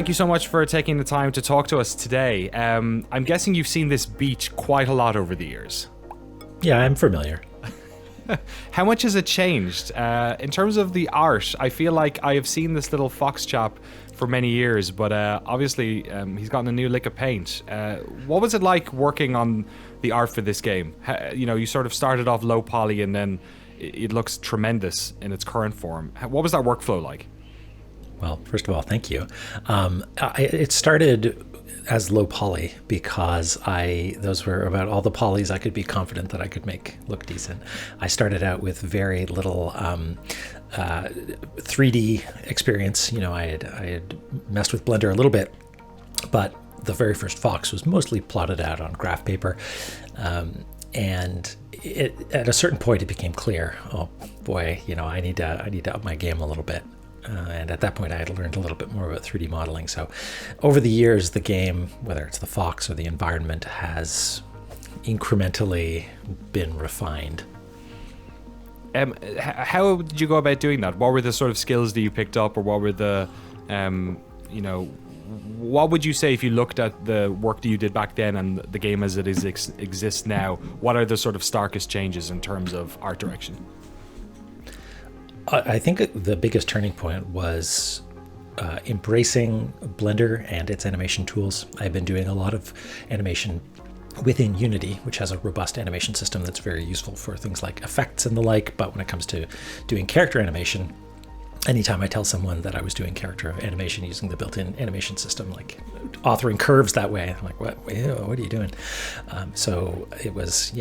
thank you so much for taking the time to talk to us today. I'm guessing you've seen this beach quite a lot over the years. Yeah, I'm familiar. How much has it changed? In terms of the art, I feel like I have seen this little fox chap for many years, but obviously he's gotten a new lick of paint. What was it like working on the art for this game? You sort of started off low poly and then it looks tremendous in its current form. What was that workflow like? Well, first of all, thank you. It started as low poly because those were about all the polys I could be confident that I could make look decent. I started out with very little 3D experience. I had messed with Blender a little bit, but the very first Fox was mostly plotted out on graph paper. And at a certain point, it became clear, oh boy, I need to up my game a little bit. And at that point, I had learned a little bit more about 3D modeling. So over the years, the game, whether it's the Fox or the environment, has incrementally been refined. How did you go about doing that? What were the sort of skills that you picked up, or what were the, what would you say if you looked at the work that you did back then and the game as it exists now? What are the sort of starkest changes in terms of art direction? I think the biggest turning point was embracing Blender and its animation tools. I've been doing a lot of animation within Unity, which has a robust animation system that's very useful for things like effects and the like. But when it comes to doing character animation, anytime I tell someone that I was doing character animation using the built-in animation system, like authoring curves that way, I'm like, what are you doing? So it was,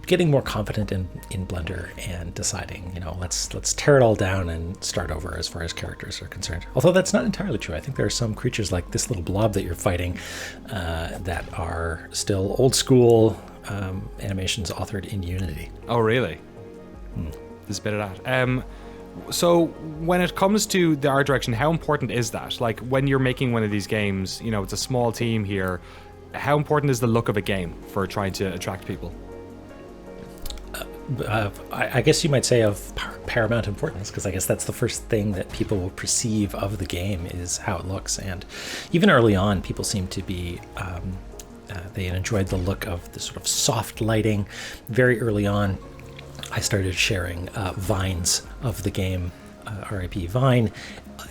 getting more confident in Blender and deciding, let's tear it all down and start over as far as characters are concerned. Although that's not entirely true. I think there are some creatures like this little blob that you're fighting that are still old school animations authored in Unity. Oh, really? There's a bit of that. So when it comes to the art direction, how important is that? Like when you're making one of these games, it's a small team here. How important is the look of a game for trying to attract people? I guess you might say of paramount importance, because I guess that's the first thing that people will perceive of the game is how it looks. And even early on, people seem to be, they enjoyed the look of the sort of soft lighting. Very early on, I started sharing vines of the game, RIP Vine,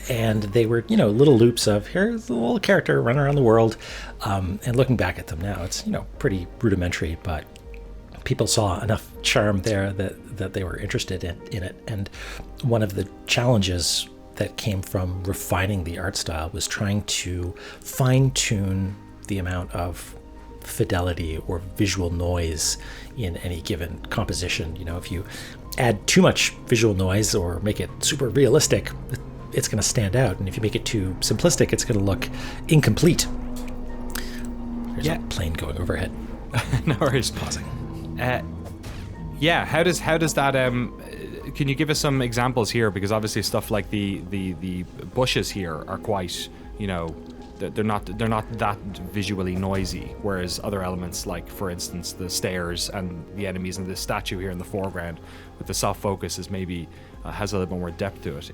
and they were, little loops of here's a little character running around the world. And looking back at them now, it's, pretty rudimentary, but people saw enough charm there that they were interested in it. And one of the challenges that came from refining the art style was trying to fine-tune the amount of fidelity or visual noise in any given composition. If you add too much visual noise or make it super realistic, it's going to stand out. And if you make it too simplistic, it's going to look incomplete. There's a plane going overhead. No worries. Pausing. How does that can you give us some examples here, because obviously stuff like the bushes here are quite, they're not that visually noisy, whereas other elements like, for instance, the stairs and the enemies and the statue here in the foreground with the soft focus is maybe has a little bit more depth to it.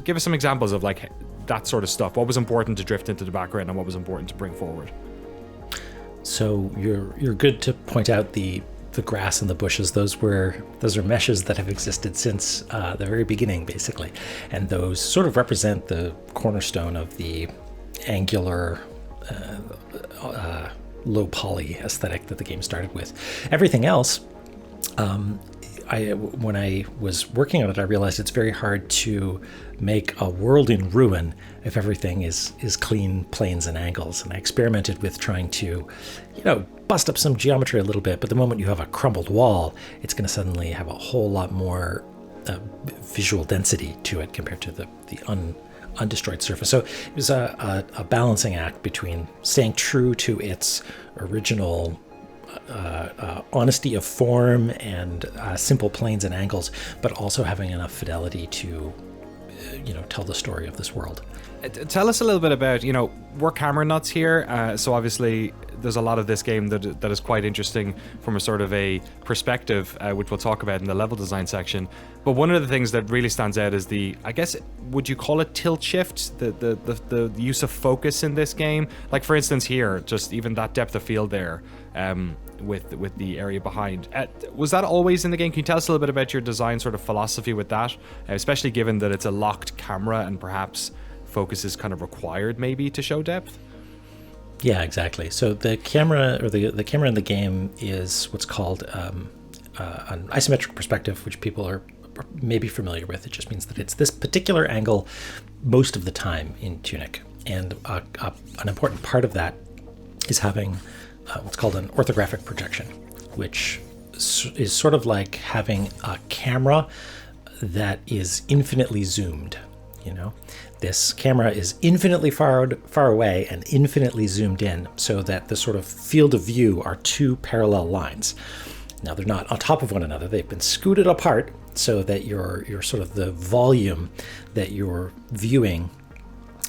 Give us some examples of like that sort of stuff. What was important to drift into the background and what was important to bring forward? So you're good to point out the grass and the bushes. Those are meshes that have existed since the very beginning, basically, and those sort of represent the cornerstone of the angular low poly aesthetic that the game started with. Everything else, when I was working on it, I realized it's very hard to make a world in ruin if everything is clean planes and angles. And I experimented with trying to, bust up some geometry a little bit, but the moment you have a crumbled wall, it's going to suddenly have a whole lot more visual density to it compared to the undestroyed surface. So it was a balancing act between staying true to its original honesty of form and simple planes and angles, but also having enough fidelity to tell the story of this world. Tell us a little bit about, we're camera nuts here, so obviously there's a lot of this game that is quite interesting from a sort of a perspective, which we'll talk about in the level design section. But one of the things that really stands out is I guess, would you call it tilt shift? The use of focus in this game. Like for instance here, just even that depth of field there, with the area behind. Was that always in the game? Can you tell us a little bit about your design sort of philosophy with that, especially given that it's a locked camera and perhaps focus is kind of required maybe to show depth? Yeah, exactly. So the camera, or the camera in the game, is what's called an isometric perspective, which people are maybe familiar with. It just means that it's this particular angle most of the time in Tunic. And an important part of that is having what's called an orthographic projection, which is sort of like having a camera that is infinitely zoomed. This camera is infinitely far away and infinitely zoomed in, so that the sort of field of view are two parallel lines. Now, they're not on top of one another. They've been scooted apart so that your sort of the volume that you're viewing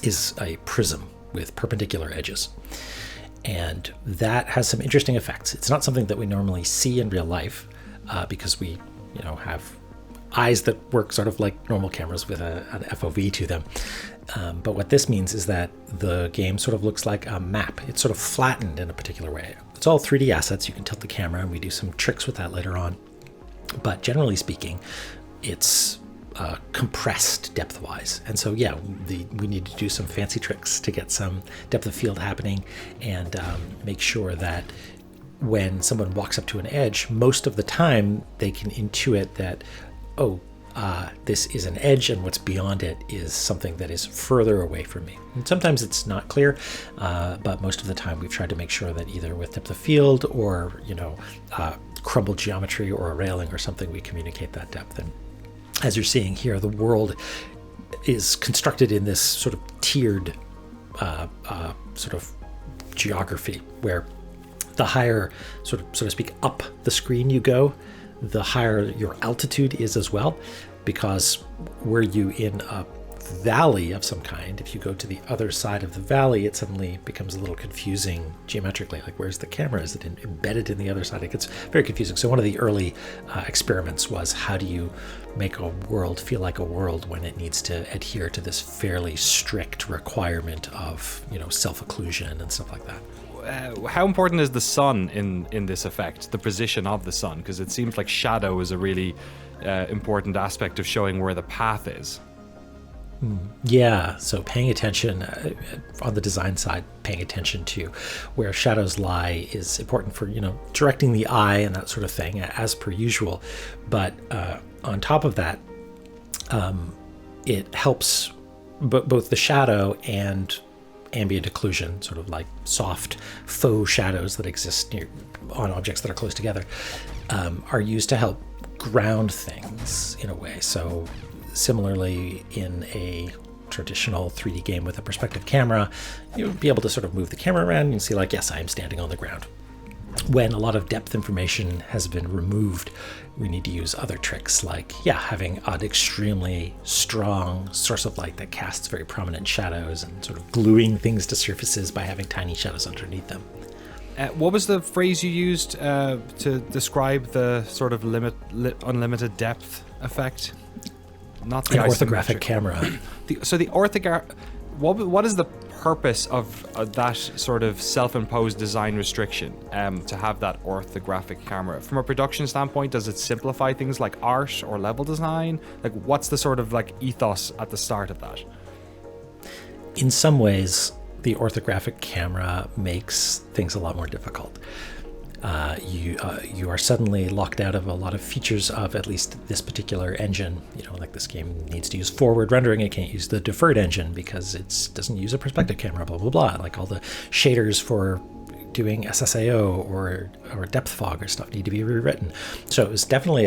is a prism with perpendicular edges. And that has some interesting effects. It's not something that we normally see in real life because we, have eyes that work sort of like normal cameras with an FOV to them. But what this means is that the game sort of looks like a map. It's sort of flattened in a particular way. It's all 3D assets. You can tilt the camera, and we do some tricks with that later on. But generally speaking, it's compressed depth-wise. And so, yeah, we need to do some fancy tricks to get some depth of field happening and make sure that when someone walks up to an edge, most of the time they can intuit that, this is an edge, and what's beyond it is something that is further away from me. And sometimes it's not clear, but most of the time we've tried to make sure that either with depth of field or, crumbled geometry or a railing or something, we communicate that depth. And as you're seeing here, the world is constructed in this sort of tiered sort of geography, where the higher, so to speak, up the screen you go, the higher your altitude is as well, because were you in a valley of some kind, if you go to the other side of the valley, it suddenly becomes a little confusing geometrically. Like, where's the camera? Is it embedded in the other side? It gets very confusing. So one of the early experiments was, how do you make a world feel like a world when it needs to adhere to this fairly strict requirement of, self-occlusion and stuff like that? How important is the sun in this effect, the position of the sun? Because it seems like shadow is a really important aspect of showing where the path is. Yeah, so paying attention on the design side, paying attention to where shadows lie is important for, directing the eye and that sort of thing, as per usual. But on top of that, it helps both the shadow and ambient occlusion, sort of like soft faux shadows that exist on objects that are close together, are used to help ground things in a way. So similarly, in a traditional 3D game with a perspective camera, you'll be able to sort of move the camera around and see, like, yes, I am standing on the ground. When a lot of depth information has been removed, we need to use other tricks, like, having an extremely strong source of light that casts very prominent shadows, and sort of gluing things to surfaces by having tiny shadows underneath them. What was the phrase you used to describe the sort of unlimited depth effect? Not the orthographic camera. So the orthographic. What is the purpose of that sort of self-imposed design restriction, to have that orthographic camera? From a production standpoint, does it simplify things like art or level design? Like, what's the sort of like ethos at the start of that? In some ways, the orthographic camera makes things a lot more difficult. You are suddenly locked out of a lot of features of at least this particular engine. Like, this game needs to use forward rendering. It can't use the deferred engine because it doesn't use a perspective camera, blah, blah, blah. Like, all the shaders for doing SSAO or depth fog or stuff need to be rewritten. So it was definitely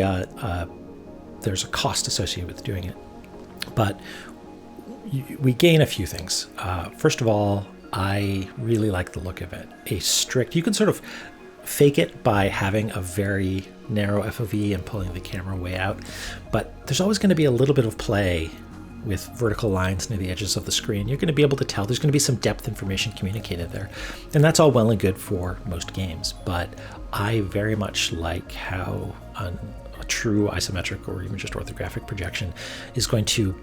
there's a cost associated with doing it. But we gain a few things. First of all, I really like the look of it. You can sort of fake it by having a very narrow FOV and pulling the camera way out, but there's always going to be a little bit of play with vertical lines near the edges of the screen, you're going to be able to tell there's going to be some depth information communicated there. And that's all well and good for most games, but I very much like how a true isometric or even just orthographic projection is going to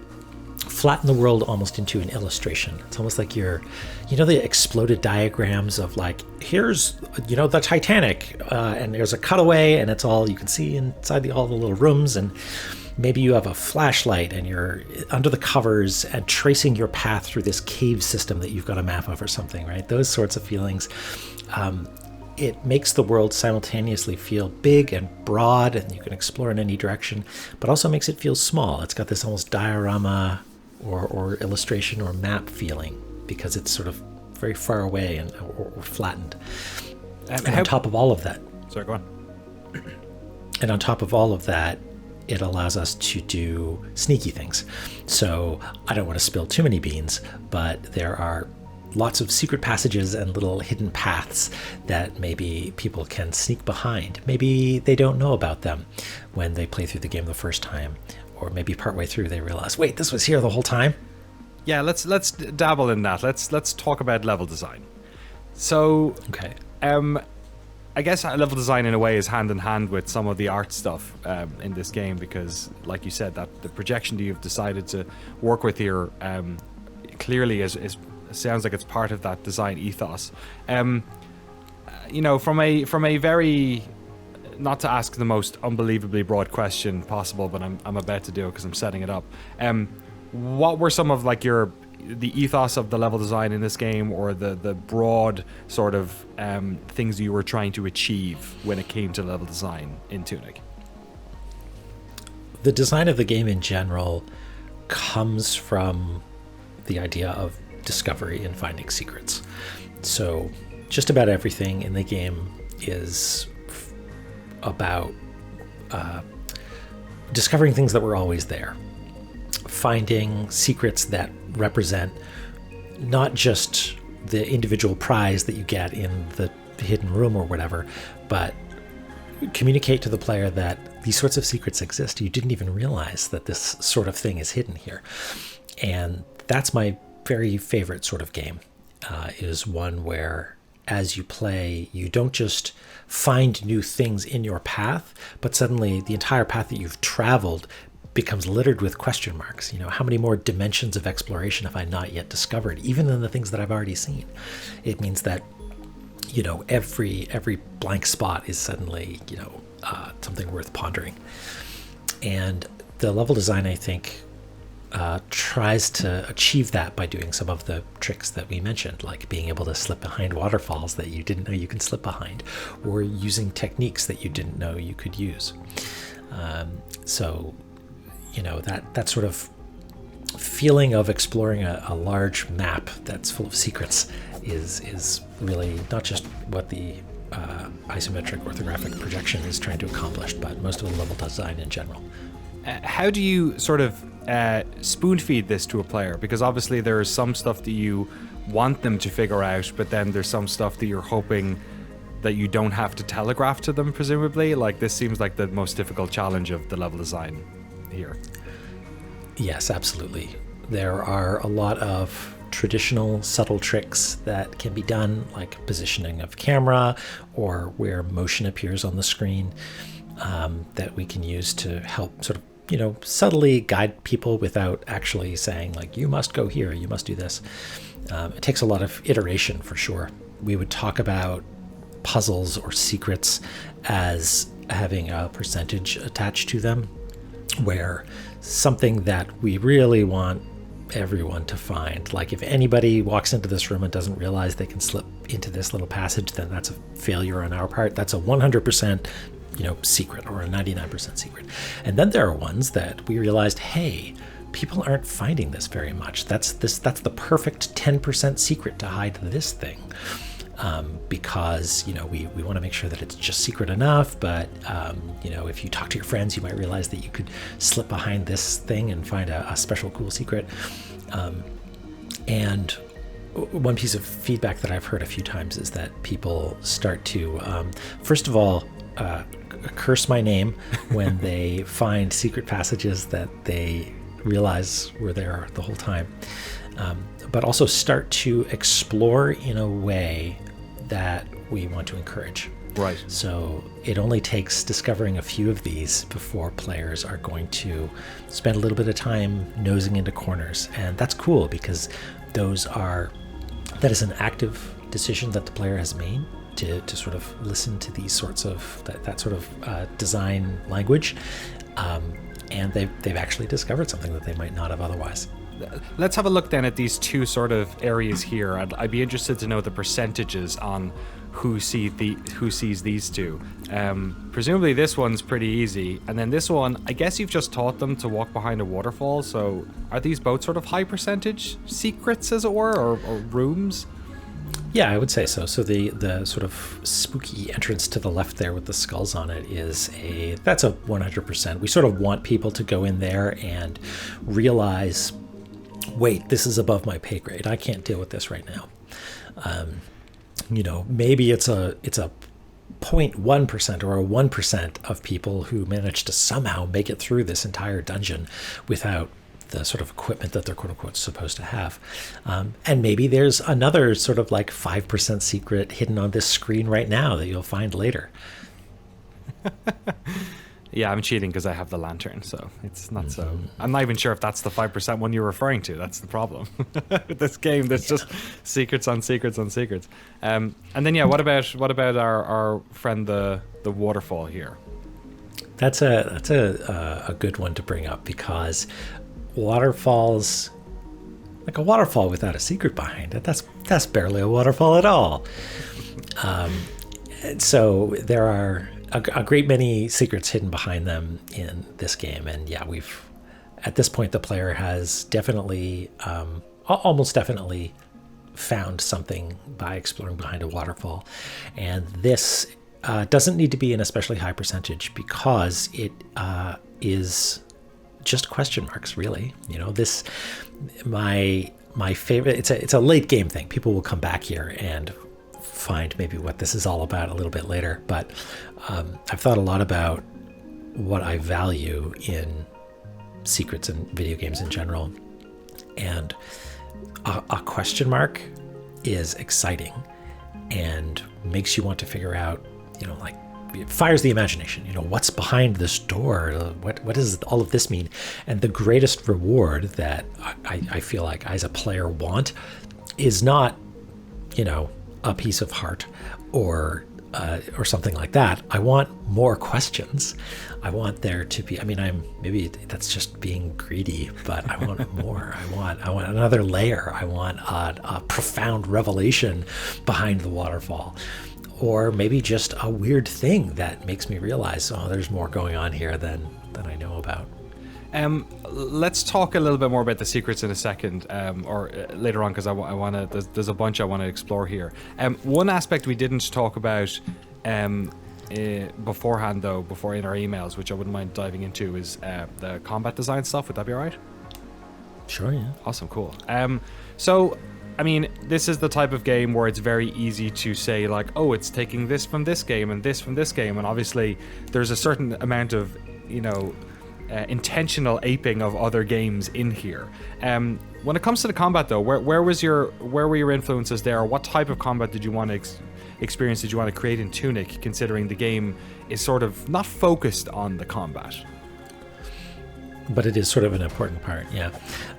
flatten the world almost into an illustration. It's almost like the exploded diagrams of like, here's, the Titanic, and there's a cutaway, and it's all you can see inside all the little rooms, and maybe you have a flashlight and you're under the covers and tracing your path through this cave system that you've got a map of or something, right? Those sorts of feelings. It makes the world simultaneously feel big and broad, and you can explore in any direction, but also makes it feel small. It's got this almost diorama or illustration or map feeling because it's sort of very far away or flattened. And on top of all of that... Sorry, go on. And on top of all of that, it allows us to do sneaky things. So I don't want to spill too many beans, but there are lots of secret passages and little hidden paths that maybe people can sneak behind. Maybe they don't know about them when they play through the game the first time, or maybe partway through they realize, wait, this was here the whole time? Yeah, let's dabble in that. Let's talk about level design. So, okay. I guess level design in a way is hand in hand with some of the art stuff in this game, because like you said, that the projection that you've decided to work with here clearly is sounds like it's part of that design ethos. From a very, not to ask the most unbelievably broad question possible, but I'm about to do it because I'm setting it up. What were some of like the ethos of the level design in this game, or the broad sort of things you were trying to achieve when it came to level design in Tunic? The design of the game in general comes from the idea of discovery and finding secrets. So just about everything in the game is about discovering things that were always there, finding secrets that represent not just the individual prize that you get in the hidden room or whatever, but communicate to the player that these sorts of secrets exist. You didn't even realize that this sort of thing is hidden here. And that's my very favorite sort of game, is one where as you play, you don't just find new things in your path, but suddenly the entire path that you've traveled becomes littered with question marks. How many more dimensions of exploration have I not yet discovered, even in the things that I've already seen? It means that, every blank spot is suddenly, something worth pondering. And the level design, I think, tries to achieve that by doing some of the tricks that we mentioned, like being able to slip behind waterfalls that you didn't know you can slip behind, or using techniques that you didn't know you could use. That sort of feeling of exploring a large map that's full of secrets is really not just what the isometric orthographic projection is trying to accomplish, but most of the level design in general. How do you sort of spoon feed this to a player? Because obviously there is some stuff that you want them to figure out, but then there's some stuff that you're hoping that you don't have to telegraph to them, presumably. Like, this seems like the most difficult challenge of the level design here. Yes, absolutely. There are a lot of traditional subtle tricks that can be done, like positioning of camera or where motion appears on the screen, that we can use to help sort of, subtly guide people without actually saying, like, you must go here, you must do this. It takes a lot of iteration, for sure. We would talk about puzzles or secrets as having a percentage attached to them, where something that we really want everyone to find, like if anybody walks into this room and doesn't realize they can slip into this little passage, then that's a failure on our part. That's a 100% secret, or a 99% secret. And then there are ones that we realized, hey, people aren't finding this very much. That's the perfect 10% secret to hide this thing. Because we want to make sure that it's just secret enough, but if you talk to your friends, you might realize that you could slip behind this thing and find a special cool secret. And one piece of feedback that I've heard a few times is that people start to, first of all, curse my name when they find secret passages that they realize we're there the whole time. But also start to explore in a way that we want to encourage. Right. So it only takes discovering a few of these before players are going to spend a little bit of time nosing into corners. And that's cool because that is an active decision that the player has made to sort of listen to these sorts of, that sort of design language. And they've actually discovered something that they might not have otherwise. Let's have a look then at these two sort of areas here. I'd be interested to know the percentages on who sees these two. Presumably this one's pretty easy, and then this one, I guess you've just taught them to walk behind a waterfall. So are these both sort of high percentage secrets, as it were, or rooms? Yeah, I would say so. So the sort of spooky entrance to the left there with the skulls on it that's a 100%. We sort of want people to go in there and realize, wait, this is above my pay grade. I can't deal with this right now. Maybe it's a 0.1% or a 1% of people who manage to somehow make it through this entire dungeon without the sort of equipment that they're quote unquote supposed to have. And maybe there's another sort of like 5% secret hidden on this screen right now that you'll find later. Yeah, I'm cheating because I have the lantern, so it's not so... I'm not even sure if that's the 5% one you're referring to. That's the problem. With this game, there's just secrets on secrets on secrets. And then, what about our friend, the waterfall here? That's a good one to bring up, because waterfalls... like a waterfall without a secret behind it, that's barely a waterfall at all. So there are a great many secrets hidden behind them in this game, and at this point the player has definitely, almost definitely, found something by exploring behind a waterfall. And this doesn't need to be an especially high percentage, because it is just question marks, really. My favorite, it's a late game thing. People will come back here and find maybe what this is all about a little bit later, but I've thought a lot about what I value in secrets in video games in general, and a question mark is exciting and makes you want to figure out, it fires the imagination. What's behind this door? What does all of this mean? And the greatest reward that I feel like I as a player want is not, a piece of heart or something like that. I want more questions. I want there to be, maybe that's just being greedy, but I want more. I want another layer. I want a profound revelation behind the waterfall, or maybe just a weird thing that makes me realize, there's more going on here than I know about. Let's talk a little bit more about the secrets in a second, or later on, because I want to. There's a bunch I want to explore here. One aspect we didn't talk about beforehand, though, before in our emails, which I wouldn't mind diving into, is the combat design stuff. Would that be all right? Sure, yeah. Awesome, cool. So, this is the type of game where it's very easy to say, like, oh, it's taking this from this game and this from this game, and obviously there's a certain amount of, intentional aping of other games in here. When it comes to the combat, though, where were your influences there? What type of combat did you want to experience? Did you want to create in Tunic, considering the game is sort of not focused on the combat? But it is sort of an important part, yeah.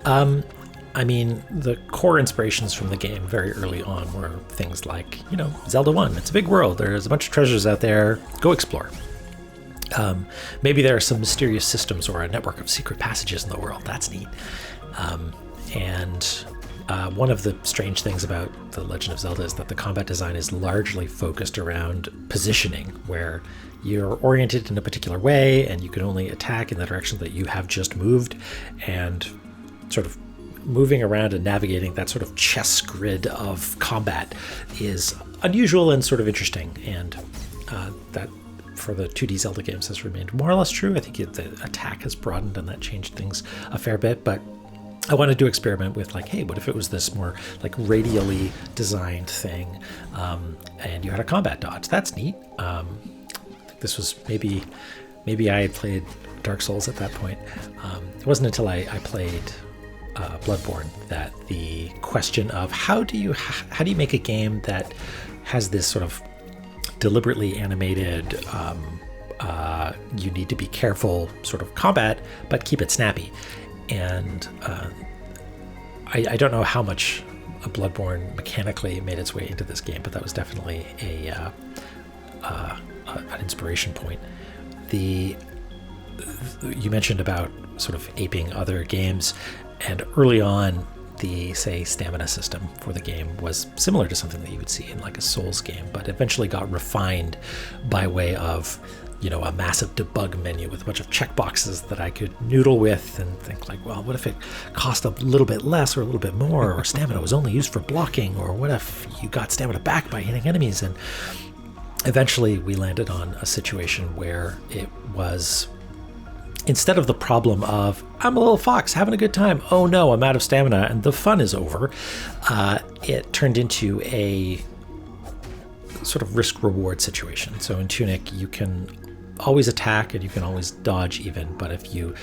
The core inspirations from the game very early on were things like, Zelda 1. It's a big world. There's a bunch of treasures out there. Go explore. Maybe there are some mysterious systems or a network of secret passages in the world. That's neat. And one of the strange things about The Legend of Zelda is that the combat design is largely focused around positioning, where you're oriented in a particular way and you can only attack in the direction that you have just moved, and sort of moving around and navigating that sort of chess grid of combat is unusual and sort of interesting. And that for the 2D Zelda games has remained more or less true. I think the attack has broadened and that changed things a fair bit, but I wanted to experiment with, like, hey, what if it was this more like radially designed thing, and you had a combat dodge? That's neat. This was maybe maybe I had played Dark Souls at that point. It wasn't until I played Bloodborne that the question of how do you make a game that has this sort of deliberately animated, you need to be careful sort of combat, but keep it snappy. And I don't know how much Bloodborne mechanically made its way into this game, but that was definitely an inspiration point. You mentioned about sort of aping other games, and early on, the, say, stamina system for the game was similar to something that you would see in like a Souls game, but eventually got refined by way of, a massive debug menu with a bunch of checkboxes that I could noodle with and think like, well, what if it cost a little bit less or a little bit more, or stamina was only used for blocking, or what if you got stamina back by hitting enemies? And eventually we landed on a situation where it was, instead of the problem of, I'm a little fox having a good time, oh no, I'm out of stamina and the fun is over, it turned into a sort of risk-reward situation. So in Tunic, you can always attack and you can always dodge even, but if you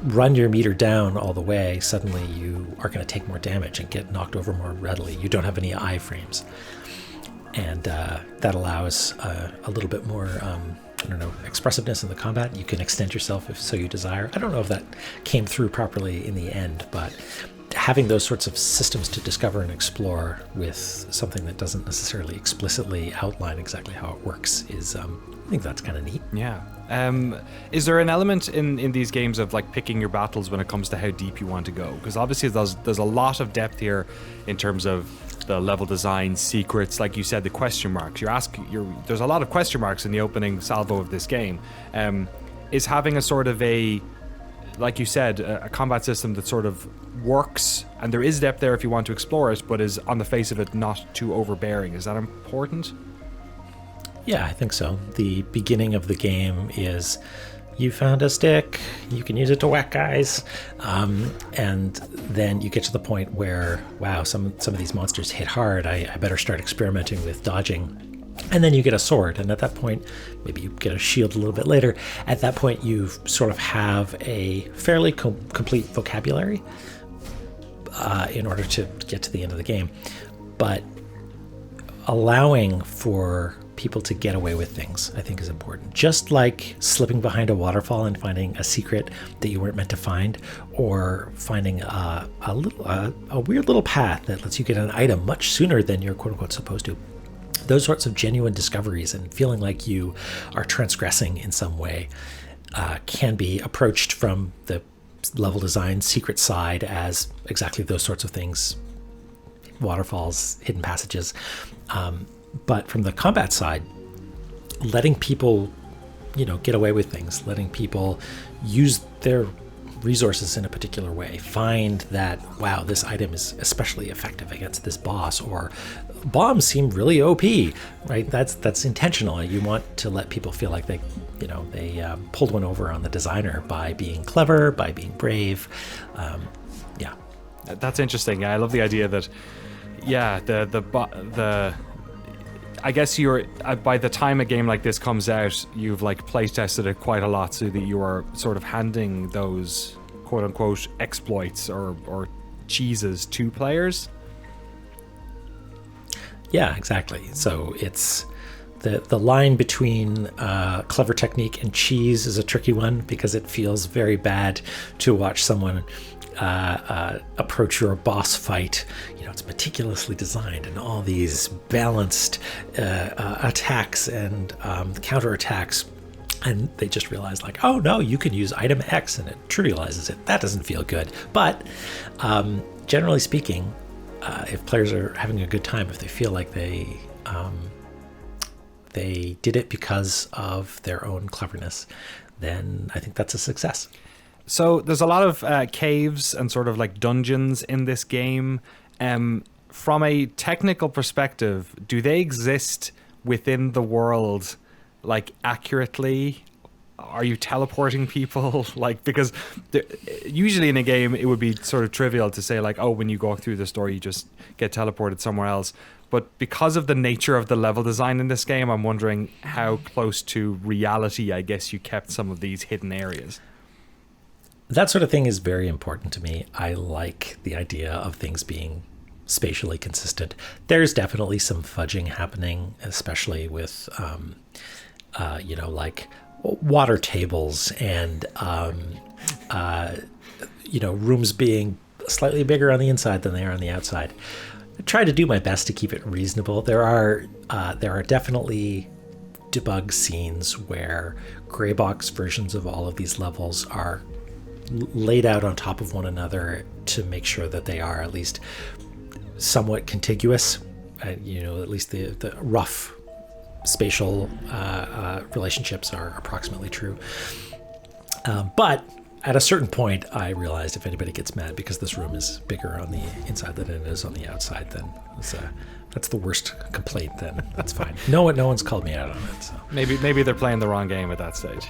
run your meter down all the way, suddenly you are going to take more damage and get knocked over more readily. You don't have any iframes. And that allows a little bit more expressiveness in the combat. You can extend yourself if so you desire. I don't know if that came through properly in the end, but having those sorts of systems to discover and explore with something that doesn't necessarily explicitly outline exactly how it works is, I think that's kind of neat. Yeah. Is there an element in these games of like picking your battles when it comes to how deep you want to go? Because obviously there's a lot of depth here in terms of the level design, secrets, like you said, the question marks. There's a lot of question marks in the opening salvo of this game. Is having a sort of like you said, a combat system that sort of works, and there is depth there if you want to explore it, but is on the face of it not too overbearing. Is that important? Yeah, I think so. The beginning of the game is, you found a stick, you can use it to whack guys, and then you get to the point where, wow, some of these monsters hit hard, I better start experimenting with dodging. And then you get a sword, and at that point, maybe you get a shield a little bit later. At that point, you sort of have a fairly complete vocabulary in order to get to the end of the game. But allowing for people to get away with things, I think, is important. Just like slipping behind a waterfall and finding a secret that you weren't meant to find, or finding a weird little path that lets you get an item much sooner than you're quote-unquote supposed to. Those sorts of genuine discoveries and feeling like you are transgressing in some way can be approached from the level design secret side as exactly those sorts of things: waterfalls, hidden passages. But from the combat side, letting people, get away with things, letting people use their resources in a particular way, find that, wow, this item is especially effective against this boss, or bombs seem really OP, right? That's intentional. You want to let people feel like they pulled one over on the designer by being clever, by being brave. Yeah, that's interesting. I love the idea that, the I guess you're by the time a game like this comes out, you've like play tested it quite a lot, so that you are sort of handing those quote unquote exploits or cheeses to players. Yeah, exactly. So it's the line between clever technique and cheese is a tricky one, because it feels very bad to watch someone approach your boss fight. It's meticulously designed and all these balanced attacks and counterattacks, and they just realize like, oh no, you can use item X, and it trivializes it. That doesn't feel good. But generally speaking, if players are having a good time, if they feel like they did it because of their own cleverness, then I think that's a success. So there's a lot of caves and sort of like dungeons in this game. From a technical perspective, do they exist within the world like accurately? Are you teleporting people? Like, because usually in a game it would be sort of trivial to say like, oh, when you go through the story you just get teleported somewhere else. but because of the nature of the level design in this game, I'm wondering how close to reality, I guess, you kept some of these hidden areas. That sort of thing is very important to me. I like the idea of things being spatially consistent. There's definitely some fudging happening, especially with, like water tables and, rooms being slightly bigger on the inside than they are on the outside. I try to do my best to keep it reasonable. There are definitely debug scenes where gray box versions of all of these levels are laid out on top of one another to make sure that they are at least somewhat contiguous. At least the rough spatial relationships are approximately true. But at a certain point, I realized if anybody gets mad because this room is bigger on the inside than it is on the outside, then that's the worst complaint. Then that's fine. No one's called me out on it. So Maybe they're playing the wrong game at that stage.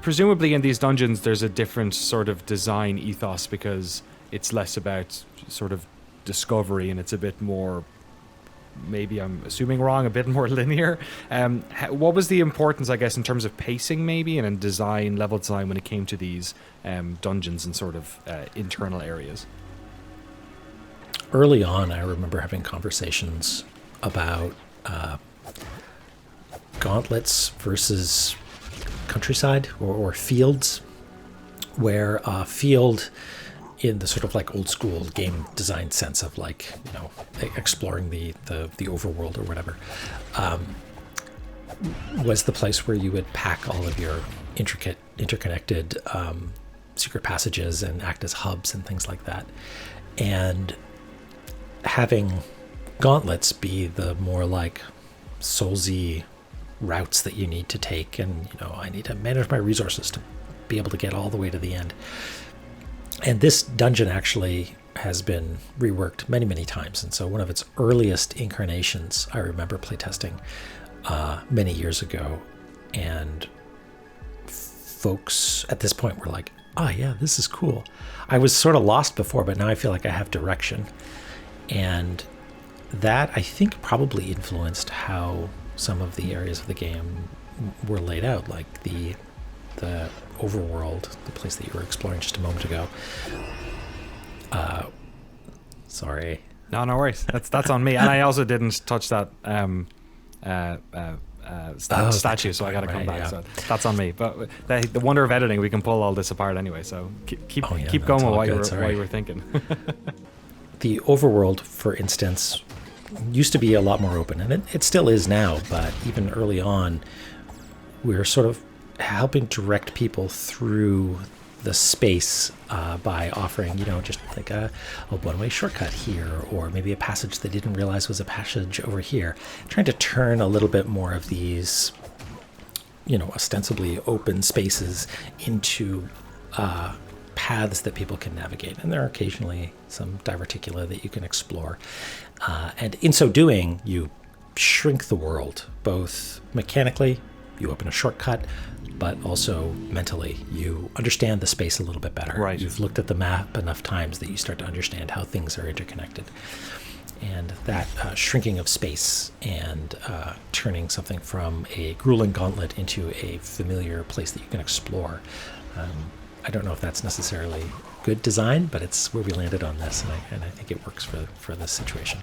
Presumably in these dungeons, there's a different sort of design ethos because it's less about sort of discovery and it's a bit more, maybe I'm assuming wrong, a bit more linear. What was the importance, I guess, in terms of pacing maybe and in design, level design when it came to these dungeons and sort of internal areas? Early on, I remember having conversations about gauntlets versus countryside or fields, where a field in the sort of like old school game design sense of like, exploring the overworld or whatever, was the place where you would pack all of your interconnected secret passages and act as hubs and things like that. And having gauntlets be the more like Soulsy routes that you need to take, and I need to manage my resources to be able to get all the way to the end. And this dungeon actually has been reworked many, many times. And so one of its earliest incarnations, I remember playtesting many years ago. And folks at this point were like, oh, yeah, this is cool. I was sort of lost before, but now I feel like I have direction. And that, I think, probably influenced how some of the areas of the game were laid out, like the overworld, the place that you were exploring just a moment ago. Sorry. No worries. That's on me. And I also didn't touch that statue, so I got to come back. Yeah. So that's on me. But the wonder of editing, we can pull all this apart anyway. So keep going with what you were thinking. The overworld, for instance, used to be a lot more open, and it still is now. But even early on, we're sort of helping direct people through the space by offering, just like a one-way shortcut here, or maybe a passage they didn't realize was a passage over here. Trying to turn a little bit more of these, ostensibly open spaces into paths that people can navigate. And there are occasionally some diverticula that you can explore. And in so doing, you shrink the world, both mechanically, you open a shortcut, but also mentally, you understand the space a little bit better. Right. You've looked at the map enough times that you start to understand how things are interconnected. And that shrinking of space and turning something from a grueling gauntlet into a familiar place that you can explore. I don't know if that's necessarily good design, but it's where we landed on this, and I think it works for this situation.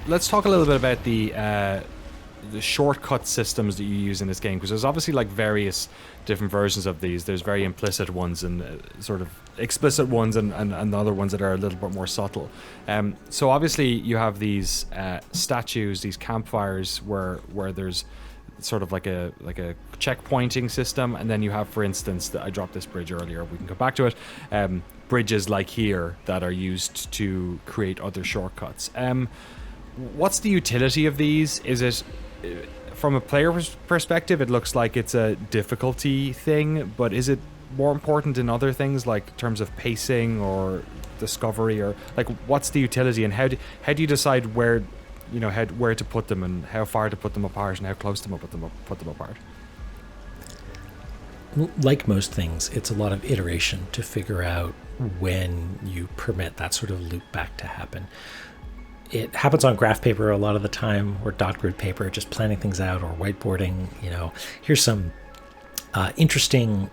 Let's talk a little bit about the shortcut systems that you use in this game, because there's obviously like various different versions of these. There's very implicit ones and sort of explicit ones and other ones that are a little bit more subtle. So obviously you have these statues, these campfires where there's sort of like a checkpointing system, and then you have, for instance, I dropped this bridge earlier, we can come back to it, bridges like here that are used to create other shortcuts. What's the utility of these? Is it, from a player perspective, it looks like it's a difficulty thing, but is it more important in other things, like in terms of pacing or discovery, or like what's the utility, and how do you decide where to put them and how far to put them apart and how close to put them apart? Like most things, it's a lot of iteration to figure out when you permit that sort of loop back to happen. it happens on graph paper a lot of the time, or dot grid paper, just planning things out, or whiteboarding. Here's some interesting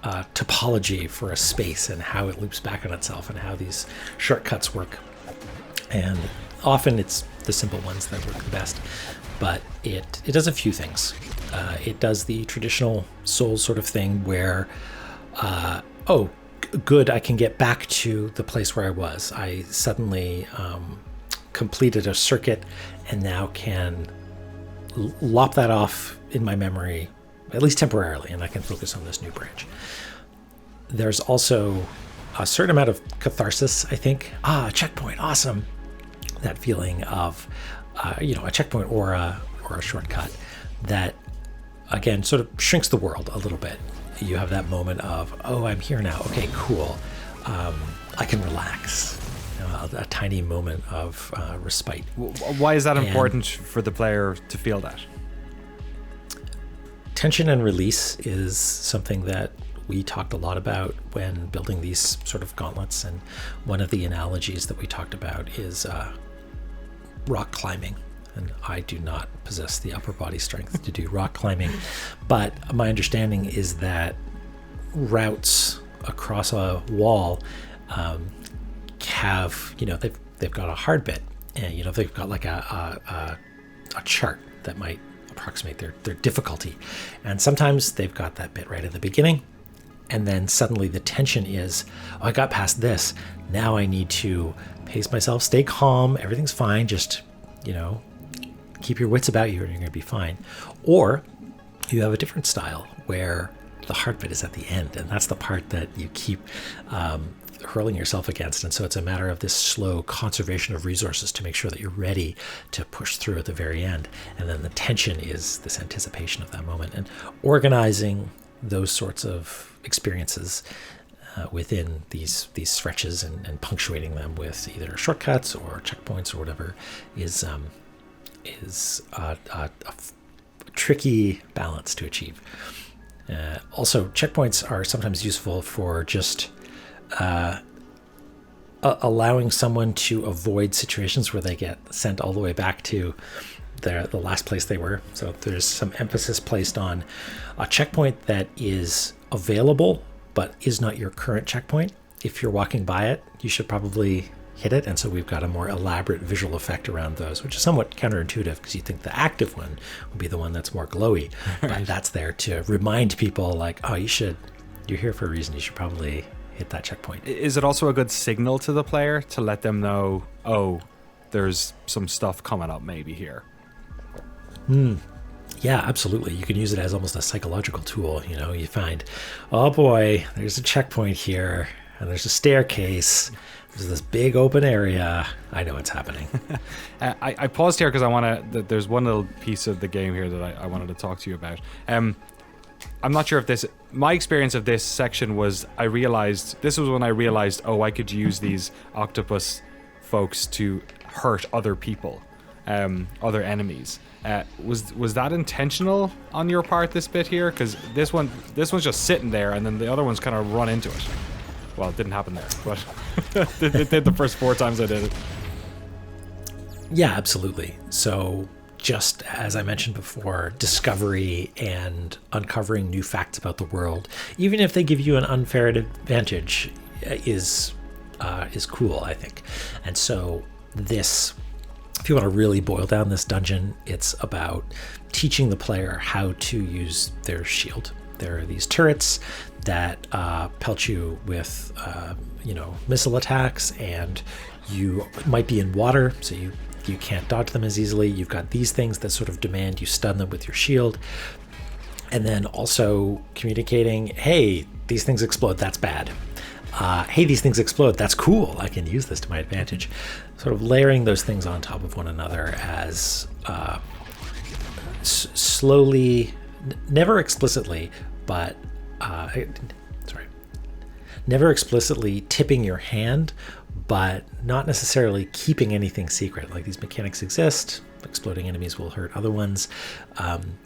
topology for a space and how it loops back on itself and how these shortcuts work. And often it's the simple ones that work the best, but it does a few things. It does the traditional Souls sort of thing where, good, I can get back to the place where I was. I suddenly completed a circuit and now can lop that off in my memory, at least temporarily, and I can focus on this new branch. There's also a certain amount of catharsis, I think. A checkpoint, awesome. That feeling of, a checkpoint or a shortcut that, again, sort of shrinks the world a little bit. You have that moment of, I'm here now. Okay, cool. I can relax. A tiny moment of respite. Why is that important for the player to feel that? Tension and release is something that we talked a lot about when building these sort of gauntlets. And one of the analogies that we talked about is rock climbing. And I do not possess the upper body strength to do rock climbing. But my understanding is that routes across a wall have, they've got a hard bit, and they've got like a chart that might approximate their difficulty, and sometimes they've got that bit right at the beginning, and then suddenly the tension is, I got past this, now I need to pace myself, stay calm, everything's fine, just keep your wits about you and you're going to be fine. Or you have a different style where the hard bit is at the end, and that's the part that you keep hurling yourself against. And so it's a matter of this slow conservation of resources to make sure that you're ready to push through at the very end. And then the tension is this anticipation of that moment, and organizing those sorts of experiences within these stretches and punctuating them with either shortcuts or checkpoints or whatever is a tricky balance to achieve. Also, checkpoints are sometimes useful for just allowing someone to avoid situations where they get sent all the way back to the last place they were. So there's some emphasis placed on a checkpoint that is available but is not your current checkpoint. If you're walking by it, you should probably hit it. And so we've got a more elaborate visual effect around those, which is somewhat counterintuitive because you think the active one would be the one that's more glowy. But that's there to remind people like, you're here for a reason. You should probably hit that checkpoint. Is it also a good signal to the player to let them know, there's some stuff coming up maybe here? Yeah, absolutely. You can use it as almost a psychological tool. You find, oh boy, there's a checkpoint here, and there's a staircase. There's this big open area. I know what's happening. I paused here because there's one little piece of the game here that I wanted to talk to you about. I'm not sure if my experience of this section was, this was when I realized, I could use these octopus folks to hurt other people, other enemies. Was that intentional on your part, this bit here? Because this one's just sitting there, and then the other one's kind of run into it. Well, it didn't happen there, but it did the first 4 times I did it. Yeah, absolutely. So just as I mentioned before, discovery and uncovering new facts about the world, even if they give you an unfair advantage, is cool, I think. And so this, if you want to really boil down this dungeon, it's about teaching the player how to use their shield. There are these turrets that pelt you with, missile attacks, and you might be in water, so you can't dodge them as easily. You've got these things that sort of demand you stun them with your shield. And then also communicating, hey, these things explode, that's bad. Hey, these things explode, that's cool, I can use this to my advantage. Sort of layering those things on top of one another as slowly, never explicitly, but never explicitly tipping your hand, but not necessarily keeping anything secret. Like, these mechanics exist, exploding enemies will hurt other ones.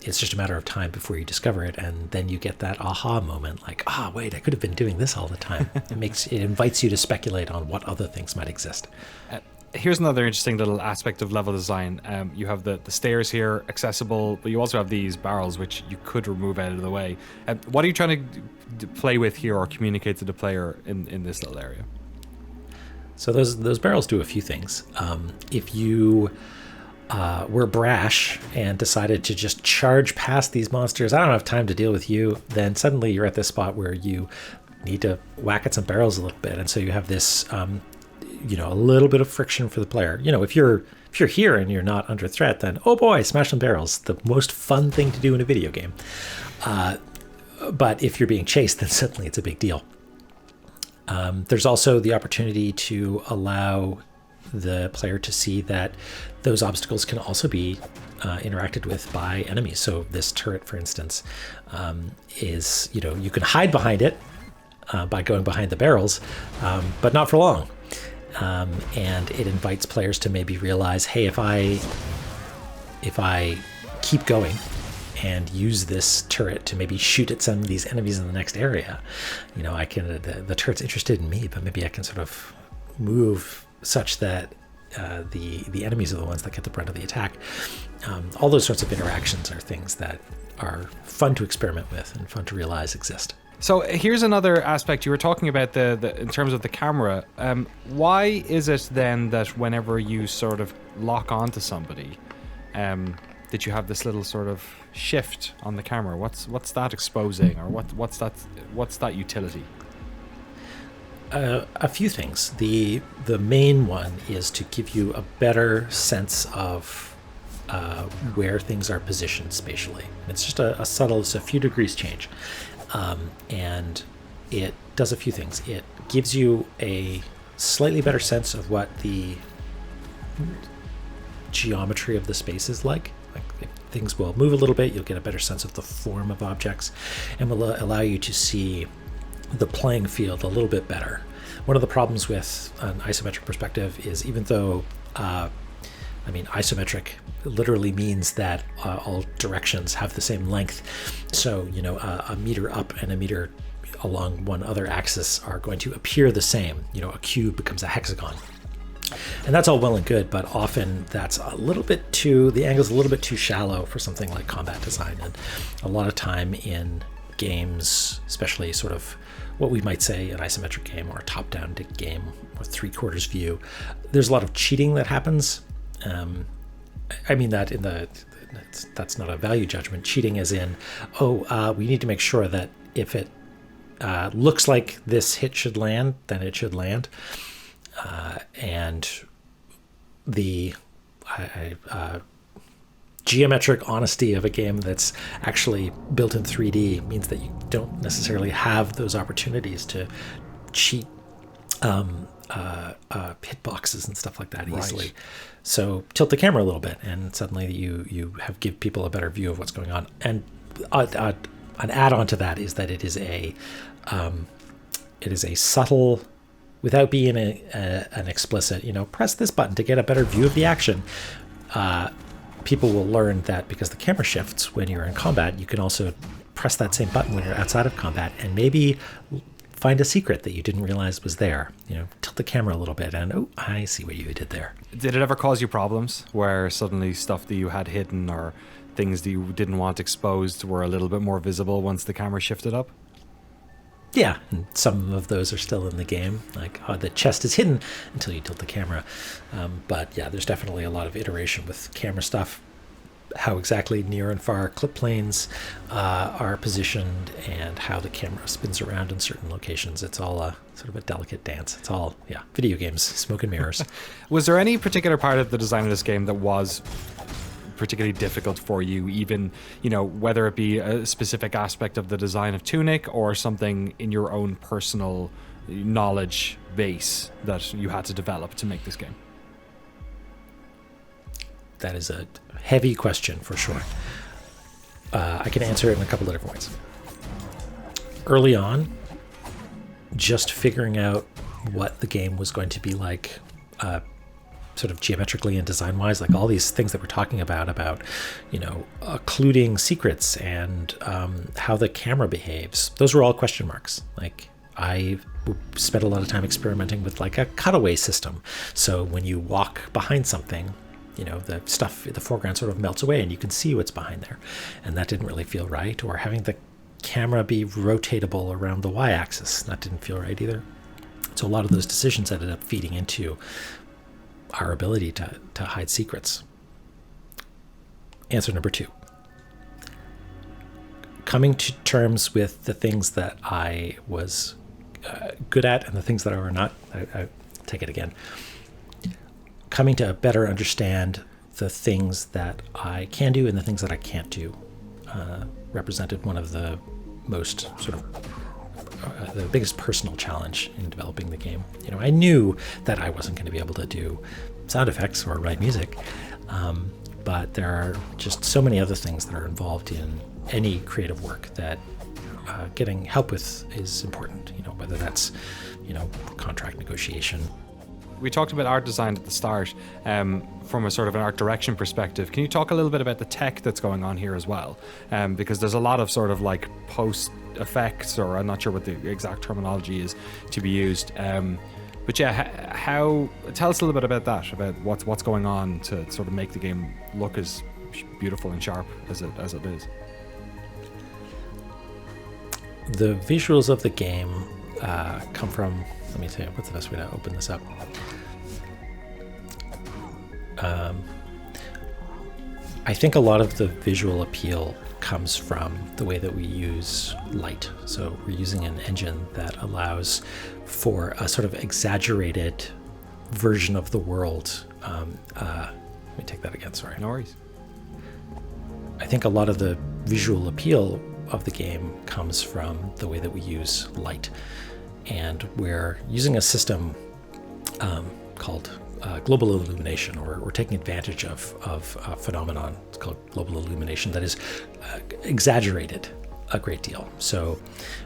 It's just a matter of time before you discover it, and then you get that aha moment, like, wait, I could have been doing this all the time. It invites you to speculate on what other things might exist. Here's another interesting little aspect of level design. You have the stairs here, accessible, but you also have these barrels, which you could remove out of the way. What are you trying to play with here or communicate to the player in this little area? So those barrels do a few things. If you were brash and decided to just charge past these monsters, I don't have time to deal with you, then suddenly you're at this spot where you need to whack at some barrels a little bit. And so you have this, a little bit of friction for the player. If you're here and you're not under threat, then, oh boy, smash some barrels. The most fun thing to do in a video game. But if you're being chased, then suddenly it's a big deal. There's also the opportunity to allow the player to see that those obstacles can also be interacted with by enemies. So this turret, for instance, is, you can hide behind it by going behind the barrels, but not for long. And it invites players to maybe realize, hey, if I keep going and use this turret to maybe shoot at some of these enemies in the next area, I can, the turret's interested in me, but maybe I can sort of move such that the enemies are the ones that get the brunt of the attack. All those sorts of interactions are things that are fun to experiment with and fun to realize exist. So here's another aspect you were talking about the in terms of the camera. Why is it then that whenever you sort of lock onto somebody, that you have this little sort of shift on the camera? What's that exposing, or what's that utility? A few things. The main one is to give you a better sense of where things are positioned spatially. It's just a subtle, it's a few degrees change. And it does a few things. It gives you a slightly better sense of what the geometry of the space is like. If things will move a little bit, you'll get a better sense of the form of objects, and will allow you to see the playing field a little bit better. One of the problems with an isometric perspective is, even though isometric literally means that all directions have the same length. So, a meter up and a meter along one other axis are going to appear the same. A cube becomes a hexagon. And that's all well and good, but often that's the angle's a little bit too shallow for something like combat design. And a lot of time in games, especially sort of what we might say an isometric game or a top-down game with three-quarters view, there's a lot of cheating that happens. I mean that that's not a value judgment. Cheating as in, we need to make sure that if it looks like this hit should land, then it should land. And the geometric honesty of a game that's actually built in 3D means that you don't necessarily have those opportunities to cheat hitboxes and stuff like that easily. Right. So tilt the camera a little bit, and suddenly you give people a better view of what's going on. And an add-on to that is that it is a subtle, without being an explicit, press this button to get a better view of the action. People will learn that because the camera shifts when you're in combat, you can also press that same button when you're outside of combat, and maybe find a secret that you didn't realize was there. Tilt the camera a little bit and, I see what you did there. Did it ever cause you problems where suddenly stuff that you had hidden or things that you didn't want exposed were a little bit more visible once the camera shifted up? Yeah, and some of those are still in the game, like the chest is hidden until you tilt the camera. But yeah, there's definitely a lot of iteration with camera stuff, how exactly near and far clip planes are positioned, and how the camera spins around in certain locations. It's all a sort of a delicate dance. It's all, video games, smoke and mirrors. Was there any particular part of the design of this game that was particularly difficult for you, even, whether it be a specific aspect of the design of Tunic or something in your own personal knowledge base that you had to develop to make this game? That is a heavy question for sure. I can answer it in a couple of different ways. Early on, just figuring out what the game was going to be like, sort of geometrically and design-wise, like all these things that we're talking about, occluding secrets and how the camera behaves. Those were all question marks. Like, I spent a lot of time experimenting with like a cutaway system. So when you walk behind something, the stuff in the foreground sort of melts away and you can see what's behind there. And that didn't really feel right. Or having the camera be rotatable around the y-axis, that didn't feel right either. So a lot of those decisions ended up feeding into our ability to hide secrets. Answer number 2. Coming to terms with the things that I was good at and the things that I were not. I take it again. Coming to better understand the things that I can do and the things that I can't do represented one of the most sort of the biggest personal challenge in developing the game. I knew that I wasn't going to be able to do sound effects or write music, but there are just so many other things that are involved in any creative work that getting help with is important, whether that's, contract negotiation. We talked about art design at the start from a sort of an art direction perspective. Can you talk a little bit about the tech that's going on here as well? Because there's a lot of sort of like post effects, or I'm not sure what the exact terminology is to be used. But yeah, tell us a little bit about that, about what's going on to sort of make the game look as beautiful and sharp as it is. The visuals of the game come from, let me tell you, what's the best way to open this up? I think a lot of the visual appeal comes from the way that we use light. So we're using an engine that allows for a sort of exaggerated version of the world. Let me take that again, sorry. No worries. I think a lot of the visual appeal of the game comes from the way that we use light. And we're using a system called global illumination, or we're taking advantage of a phenomenon. It's called global illumination that is exaggerated a great deal. So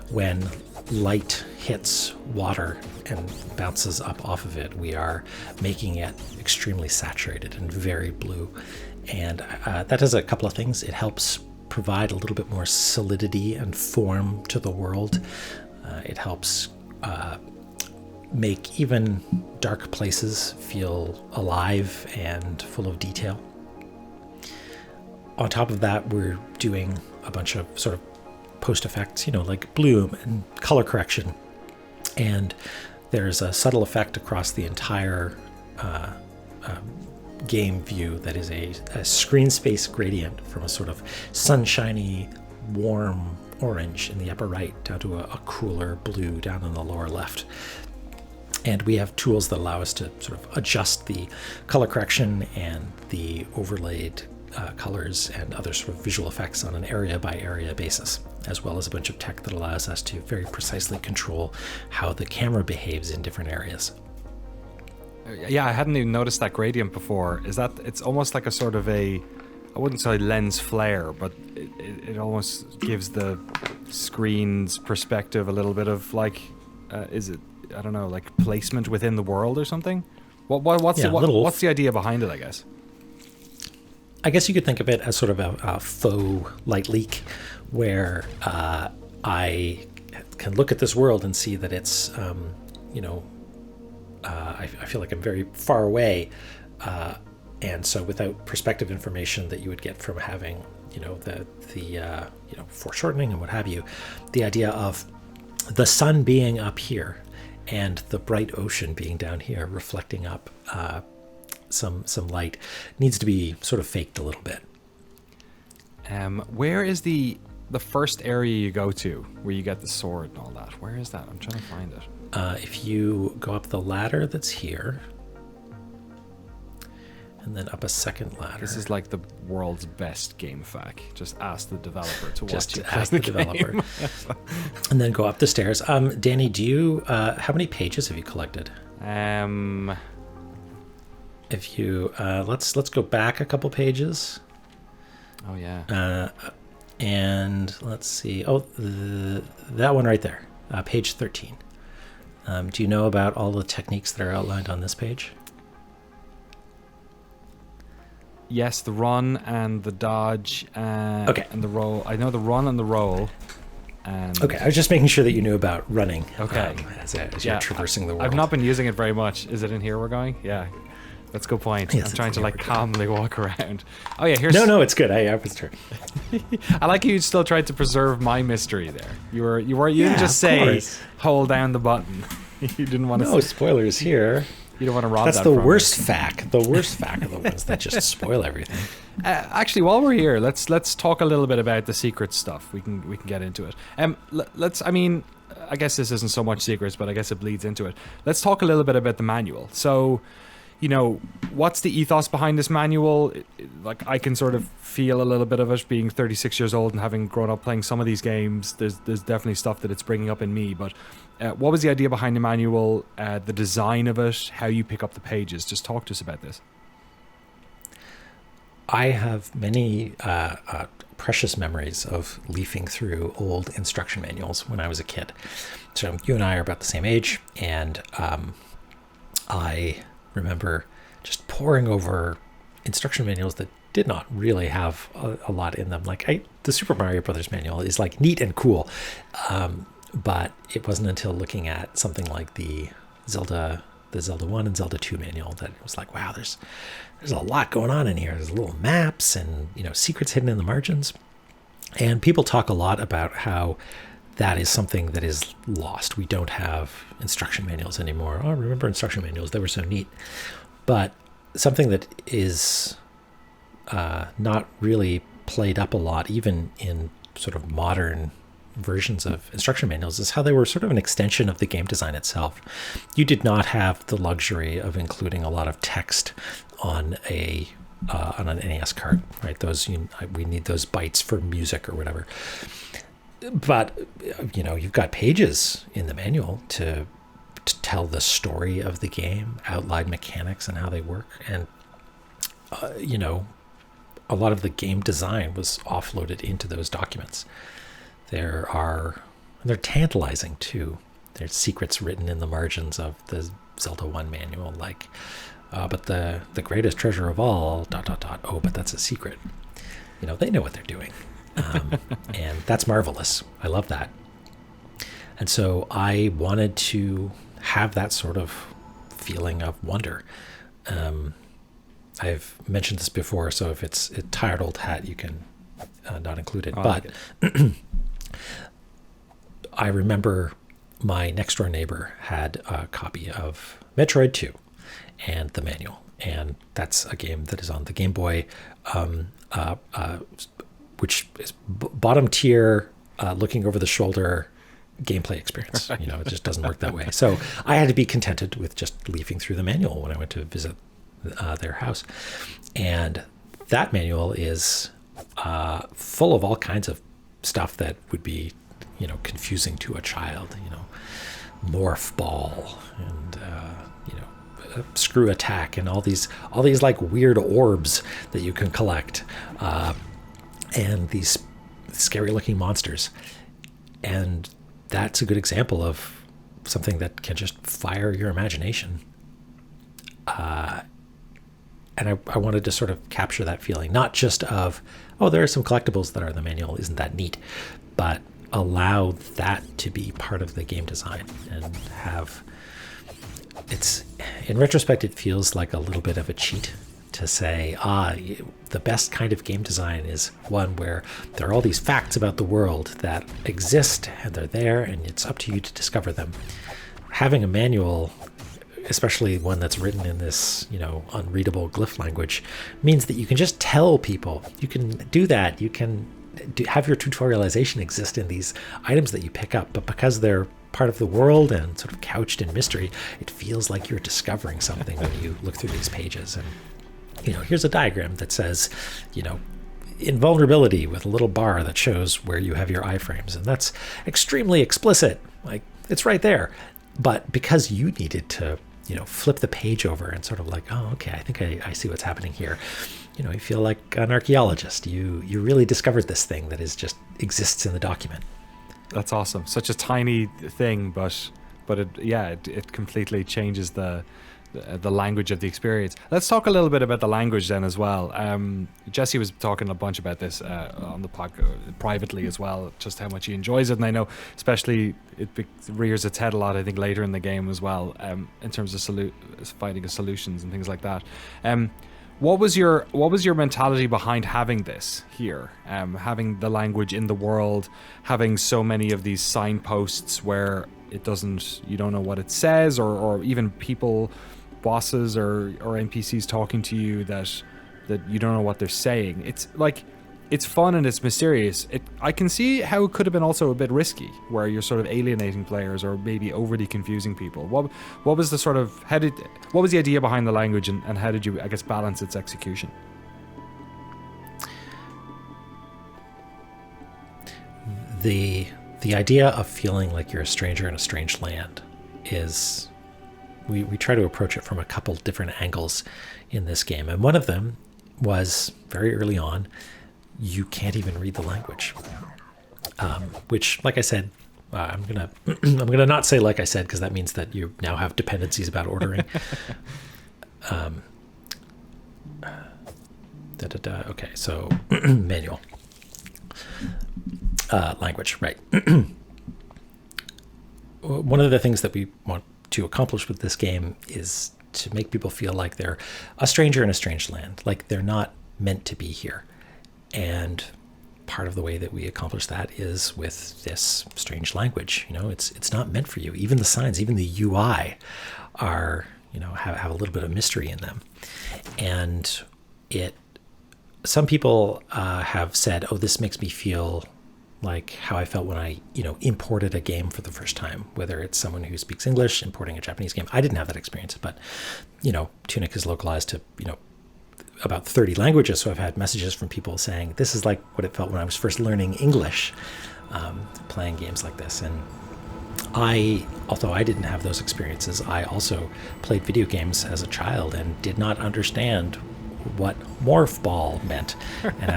when light hits water and bounces up off of it, we are making it extremely saturated and very blue. And that does a couple of things. It helps provide a little bit more solidity and form to the world. It helps make even dark places feel alive and full of detail. On top of that, we're doing a bunch of sort of post effects, like bloom and color correction. And there's a subtle effect across the entire game view that is a screen space gradient from a sort of sunshiny, warm orange in the upper right down to a cooler blue down in the lower left. And we have tools that allow us to sort of adjust the color correction and the overlaid colors and other sort of visual effects on an area by area basis, as well as a bunch of tech that allows us to very precisely control how the camera behaves in different areas. Yeah, I hadn't even noticed that gradient before. It's almost like a sort of I wouldn't say lens flare, but it almost gives the screen's perspective a little bit of like, I don't know, like placement within the world or something? What's the idea behind it, I guess? I guess you could think of it as sort of a faux light leak, where I can look at this world and see that it's, I feel like I'm very far away. And so without perspective information that you would get from having, the foreshortening and what have you, the idea of the sun being up here and the bright ocean being down here reflecting up some light needs to be sort of faked a little bit. Where is the first area you go to where you get the sword and all that? Where is that? I'm trying to find it. If you go up the ladder that's here, and then up a second ladder. This is like the world's best game fact. Just ask the developer to watch you play ask the developer. And then go up the stairs. Danny, do you how many pages have you collected? If you let's go back a couple pages. Oh yeah. And let's see. Oh, that one right there, page 13. Do you know about all the techniques that are outlined on this page? Yes, the run and the dodge and the roll. I know the run and the roll. And Okay, I was just making sure that you knew about running. Okay. As you're traversing the world. I've not been using it very much. Is it in here we're going? Yeah. That's a good point. Yes, I'm trying to it's like calmly walk around. Oh yeah, here's No, it's good. I was trying. I like you still tried to preserve my mystery there. You didn't just of say course. hold down the button. You didn't want to No spoilers here. You don't want to rob That's that the from worst me. fact. The worst fact are the ones that just spoil everything. Actually, while we're here, let's talk a little bit about the secret stuff. We can get into it. I mean, I guess this isn't so much secrets, but I guess it bleeds into it. Let's talk a little bit about the manual. So, what's the ethos behind this manual? Like, I can sort of feel a little bit of it being 36 years old and having grown up playing some of these games. There's definitely stuff that it's bringing up in me, but what was the idea behind the manual, the design of it, how you pick up the pages? Just talk to us about this. I have many precious memories of leafing through old instruction manuals when I was a kid. So you and I are about the same age, and I remember just poring over instruction manuals that did not really have a lot in them. Like the Super Mario Brothers manual is like neat and cool, but it wasn't until looking at something like the Zelda 1 and Zelda 2 manual that it was like, wow, there's a lot going on in here. There's little maps and secrets hidden in the margins. And people talk a lot about how that is something that is lost. We don't have instruction manuals anymore. Oh, I remember instruction manuals. They were so neat. But something that is not really played up a lot, even in sort of modern versions of instruction manuals, is how they were sort of an extension of the game design itself. You did not have the luxury of including a lot of text on an NES cart, right? We need those bytes for music or whatever. But you've got pages in the manual to tell the story of the game, outline mechanics and how they work, and a lot of the game design was offloaded into those documents. They're tantalizing too. There's secrets written in the margins of the Zelda 1 manual, like, but the greatest treasure of all, ... Oh, but that's a secret. They know what they're doing. And that's marvelous. I love that. And so I wanted to have that sort of feeling of wonder. I've mentioned this before, so if it's a tired old hat, you can not include it. But I remember my next door neighbor had a copy of Metroid 2 and the manual. And that's a game that is on the Game Boy, which is bottom tier, looking over the shoulder gameplay experience. It just doesn't work that way. So I had to be contented with just leafing through the manual when I went to visit their house. And that manual is full of all kinds of stuff that would be, confusing to a child. Morph ball and screw attack and all these like weird orbs that you can collect, and these scary looking monsters. And that's a good example of something that can just fire your imagination. And I wanted to sort of capture that feeling, not just of, oh, there are some collectibles that are in the manual, isn't that neat, but allow that to be part of the game design and have in retrospect, it feels like a little bit of a cheat to say, the best kind of game design is one where there are all these facts about the world that exist and they're there and it's up to you to discover them. Having a manual, especially one that's written in this, unreadable glyph language, means that you can just tell people. You can do that. You can have your tutorialization exist in these items that you pick up, but because they're part of the world and sort of couched in mystery, it feels like you're discovering something when you look through these pages. And here's a diagram that says, invulnerability with a little bar that shows where you have your iframes, and that's extremely explicit. Like, it's right there. But because you needed to, flip the page over and sort of like, oh, okay, I think I see what's happening here. You feel like an archaeologist. You really discovered this thing that exists in the document. That's awesome. Such a tiny thing, but it completely changes the the language of the experience. Let's talk a little bit about the language then as well. Jesse was talking a bunch about this on the podcast privately as well, just how much he enjoys it, and I know especially it rears its head a lot, I think, later in the game as well, in terms of finding solutions and things like that. What was your mentality behind having this here, having the language in the world, having so many of these signposts where you don't know what it says, or even people, bosses or NPCs talking to you that you don't know what they're saying? It's like, it's fun and it's mysterious. I can see how it could have been also a bit risky, where you're sort of alienating players or maybe overly confusing people. What was the sort of what was the idea behind the language, and how did you, I guess, balance its execution? The idea of feeling like you're a stranger in a strange land is, we try to approach it from a couple different angles in this game, and one of them was very early on. You can't even read the language, which, like I said, I'm gonna not say like I said, because that means that you now have dependencies about ordering. Okay, so manual language, right? One of the things that we want to accomplish with this game is to make people feel like they're a stranger in a strange land, like they're not meant to be here. And part of the way that we accomplish that is with this strange language. It's not meant for you. Even the signs, even the UI are, have a little bit of mystery in them. And some people have said, oh, this makes me feel like how I felt when I, imported a game for the first time, whether it's someone who speaks English importing a Japanese game. I didn't have that experience, but, Tunic is localized to, about 30 languages, so I've had messages from people saying this is like what it felt when I was first learning English, playing games like this. And although I didn't have those experiences, I also played video games as a child and did not understand what morph ball meant. And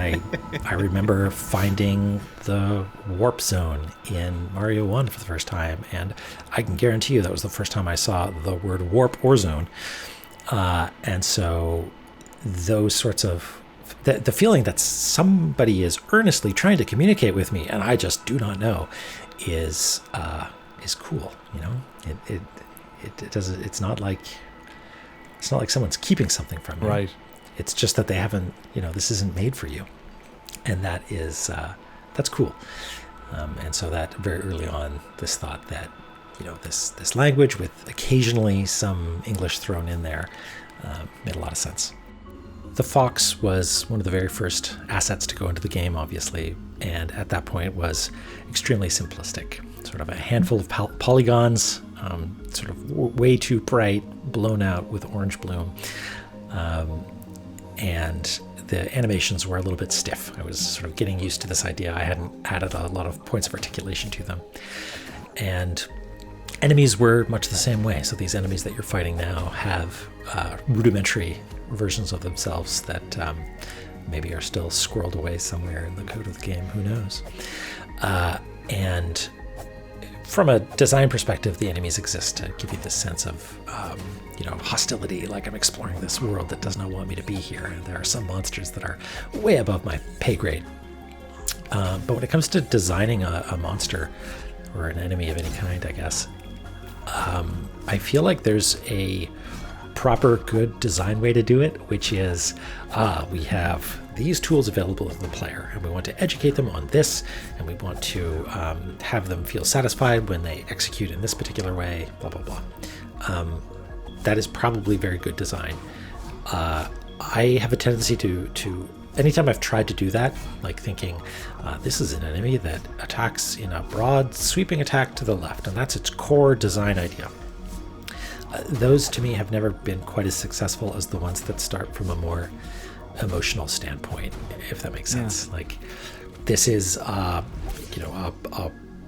I remember finding the warp zone in Mario 1 for the first time, and I can guarantee you that was the first time I saw the word warp or zone. And so those sorts of the feeling that somebody is earnestly trying to communicate with me and I just do not know is cool. It's not like someone's keeping something from you. Right. It's just that they haven't, this isn't made for you, and that's cool. And so that very early on, this thought that this language with occasionally some English thrown in there made a lot of sense. The fox was one of the very first assets to go into the game, obviously, and at that point was extremely simplistic. Sort of a handful of polygons, sort of way too bright, blown out with orange bloom, and the animations were a little bit stiff. I was sort of getting used to this idea. I hadn't added a lot of points of articulation to them. And enemies were much the same way. So these enemies that you're fighting now have rudimentary versions of themselves that maybe are still squirreled away somewhere in the code of the game. Who knows? And from a design perspective, the enemies exist to give you this sense of, hostility, like I'm exploring this world that does not want me to be here. And there are some monsters that are way above my pay grade. But when it comes to designing a monster or an enemy of any kind, I guess, I feel like there's a proper good design way to do it, which is we have these tools available to the player and we want to educate them on this, and we want to have them feel satisfied when they execute in this particular way, blah blah blah. That is probably very good design. I have a tendency to anytime I've tried to do that, like thinking this is an enemy that attacks in a broad sweeping attack to the left, and that's its core design idea. Those to me have never been quite as successful as the ones that start from a more emotional standpoint, if that makes sense. Yeah. Like this is a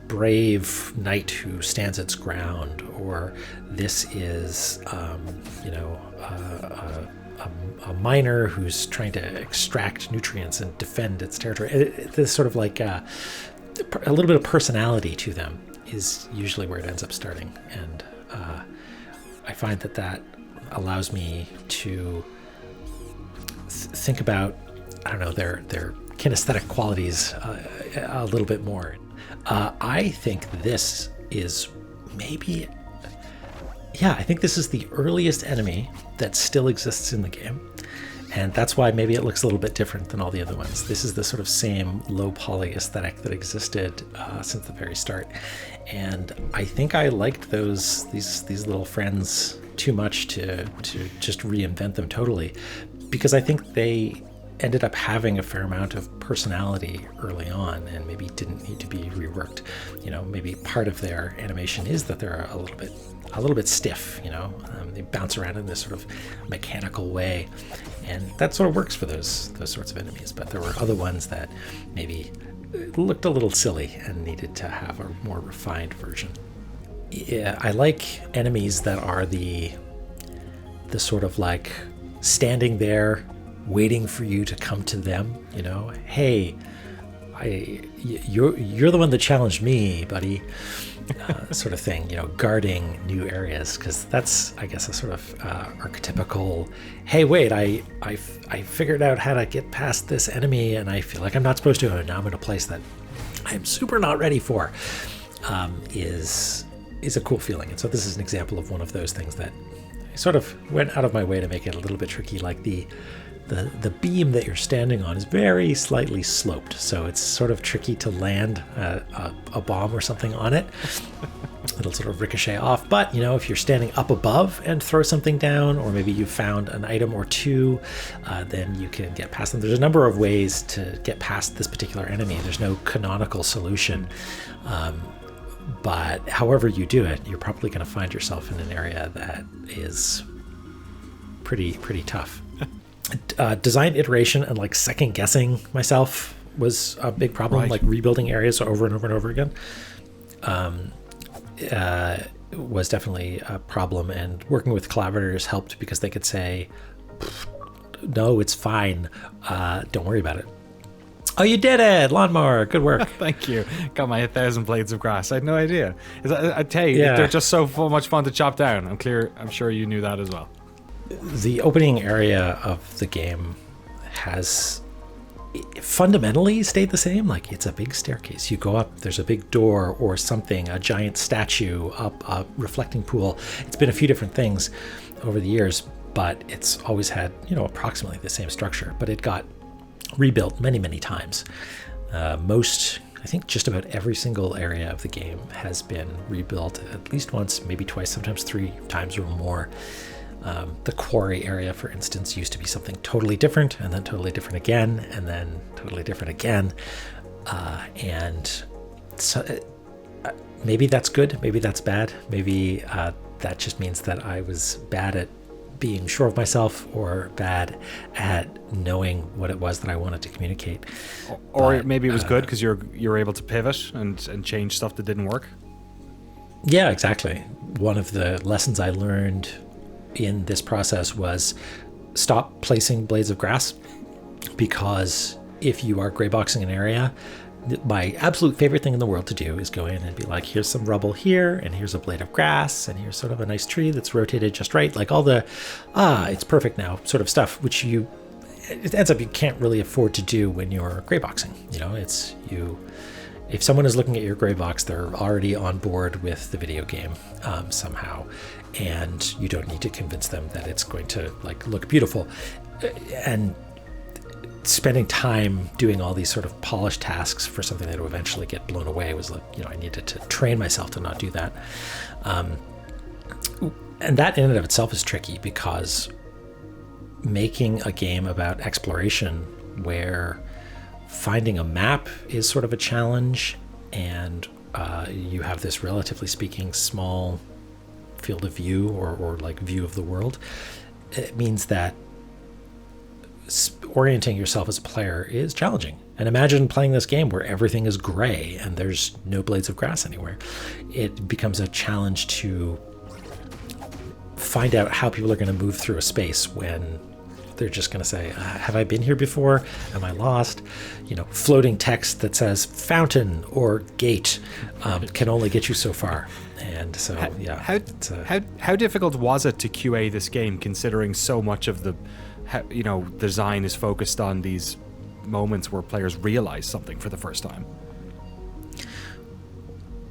brave knight who stands its ground, or this is a miner who's trying to extract nutrients and defend its territory. This sort of like a little bit of personality to them is usually where it ends up starting, and I find that allows me to think about, I don't know, their kinesthetic qualities a little bit more. I think this is maybe, I think this is the earliest enemy that still exists in the game. And that's why maybe it looks a little bit different than all the other ones. This is the sort of same low poly aesthetic that existed since the very start. And I think I liked these little friends too much to just reinvent them totally, because I think they ended up having a fair amount of personality early on and maybe didn't need to be reworked. Maybe part of their animation is that they're a little bit stiff, they bounce around in this sort of mechanical way, and that sort of works for those sorts of enemies. But there were other ones that maybe looked a little silly and needed to have a more refined version. Yeah, I like enemies that are the sort of like standing there waiting for you to come to them. Hey, you're the one that challenged me, buddy. Sort of thing, guarding new areas, because that's, I guess, a sort of archetypical, hey, wait, I figured out how to get past this enemy and I feel like I'm not supposed to, and now I'm in a place that I'm super not ready for, is a cool feeling. And so this is an example of one of those things that I sort of went out of my way to make it a little bit tricky. Like the beam that you're standing on is very slightly sloped, so it's sort of tricky to land a bomb or something on it. It'll sort of ricochet off. But if you're standing up above and throw something down, or maybe you found an item or two, then you can get past them. There's a number of ways to get past this particular enemy. There's no canonical solution. But however you do it, you're probably going to find yourself in an area that is pretty tough. Design iteration and like second guessing myself was a big problem. Right. Like rebuilding areas over and over and over again was definitely a problem, and working with collaborators helped because they could say, no, it's fine, don't worry about it. Oh, you did it! Lawnmower, good work. Thank you. Got my 1,000 blades of grass. I had no idea. I tell you, they're just so much fun to chop down. I'm sure you knew that as well. The opening area of the game has fundamentally stayed the same. Like, it's a big staircase. You go up, there's a big door or something, a giant statue, up a reflecting pool. It's been a few different things over the years, but it's always had, approximately the same structure. But it got rebuilt many, many times. I think just about every single area of the game has been rebuilt at least once, maybe twice, sometimes 3 times or more. The quarry area, for instance, used to be something totally different, and then totally different again, and then totally different again. And so maybe that's good, maybe that's bad, maybe that just means that I was bad at being sure of myself, or bad at knowing what it was that I wanted to communicate. Or maybe it was good because you're able to pivot and change stuff that didn't work. Yeah, exactly. One of the lessons I learned in this process was stop placing blades of grass, because if you are gray boxing an area, my absolute favorite thing in the world to do is go in and be like, here's some rubble here, and here's a blade of grass, and here's sort of a nice tree that's rotated just right, like all the it's perfect now sort of stuff, which it ends up you can't really afford to do when you're gray boxing. If someone is looking at your gray box, they're already on board with the video game somehow, and you don't need to convince them that it's going to look beautiful. And spending time doing all these sort of polished tasks for something that will eventually get blown away was I needed to train myself to not do that. And that in and of itself is tricky, because making a game about exploration where finding a map is sort of a challenge, and you have this, relatively speaking, small field of view or view of the world. It means that orienting yourself as a player is challenging. And imagine playing this game where everything is gray and there's no blades of grass anywhere. It becomes a challenge to find out how people are going to move through a space when They're just going to say, have I been here before? Am I lost? Floating text that says fountain or gate can only get you so far. And so, how difficult was it to QA this game, considering so much of the design is focused on these moments where players realize something for the first time?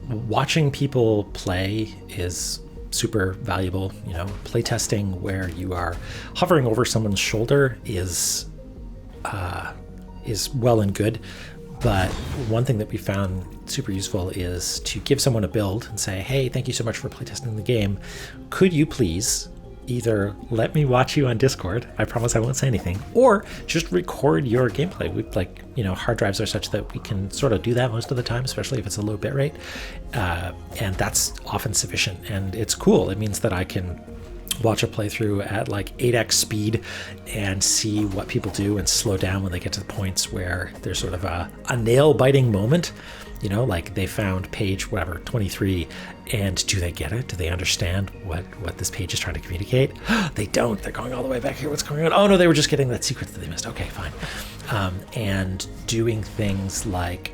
Watching people play is super valuable. Playtesting where you are hovering over someone's shoulder is well and good. But one thing that we found super useful is to give someone a build and say, hey, thank you so much for playtesting the game. Could you please either let me watch you on Discord, I promise I won't say anything, or just record your gameplay. Hard drives are such that we can sort of do that most of the time, especially if it's a low bit rate. And that's often sufficient. And it's cool. It means that I can watch a playthrough at like 8x speed and see what people do and slow down when they get to the points where there's sort of a nail-biting moment. Like they found page 23, and do they get it? Do they understand what this page is trying to communicate? They don't. They're going all the way back here. What's going on? Oh no, they were just getting that secret that they missed. Okay, fine. And doing things like,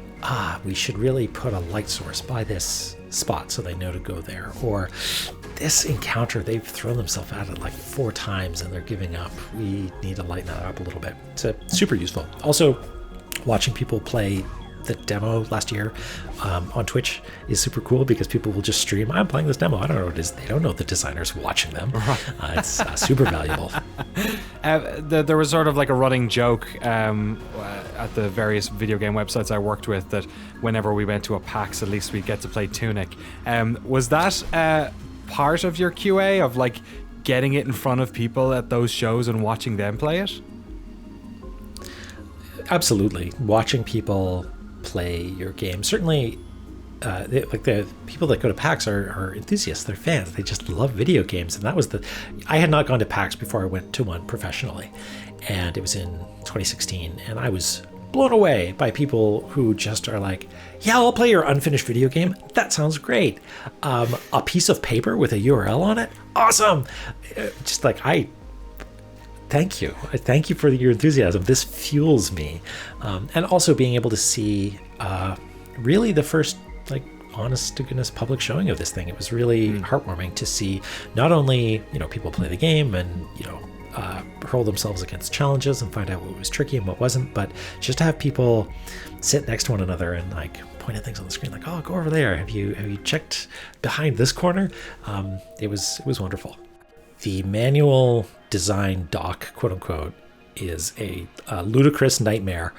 we should really put a light source by this spot so they know to go there. Or this encounter, they've thrown themselves at it like 4 times and they're giving up. We need to lighten that up a little bit. So super useful. Also, watching people play the demo last year on Twitch is super cool because people will just stream, I'm playing this demo. I don't know what it is. They don't know the designer's watching them. It's super valuable. There was sort of like a running joke at the various video game websites I worked with that whenever we went to a PAX, at least we'd get to play Tunic. Was that part of your QA of like getting it in front of people at those shows and watching them play it? Absolutely. Watching people play your game. Certainly, the people that go to PAX are enthusiasts. They're fans. They just love video games. And that was I had not gone to PAX before I went to one professionally. And it was in 2016. And I was blown away by people who just are like, yeah, I'll play your unfinished video game. That sounds great. A piece of paper with a URL on it? Awesome. Just like, thank you. I thank you for your enthusiasm. This fuels me. And also being able to see really the first honest to goodness public showing of this thing. It was really heartwarming to see not only, people play the game and, hurl themselves against challenges and find out what was tricky and what wasn't, but just to have people sit next to one another and point at things on the screen like, oh, go over there. Have you checked behind this corner? It was wonderful. The manual design doc, quote unquote, is a ludicrous nightmare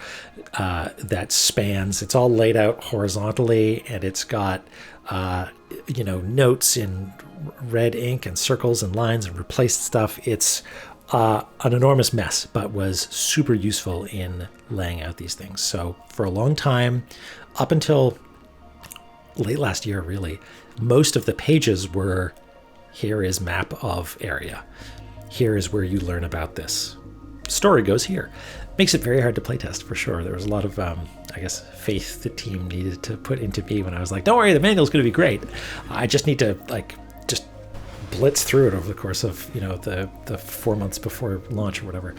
that spans. It's all laid out horizontally, and it's got notes in red ink and circles and lines and replaced stuff. It's an enormous mess, but was super useful in laying out these things. So for a long time, up until late last year, really, most of the pages were, here is map of area. Here is where you learn about this. Story goes here. Makes it very hard to playtest, for sure. There was a lot of, faith the team needed to put into me when I was like, don't worry, the manual's going to be great. I just need to, just blitz through it over the course of, the 4 months before launch or whatever.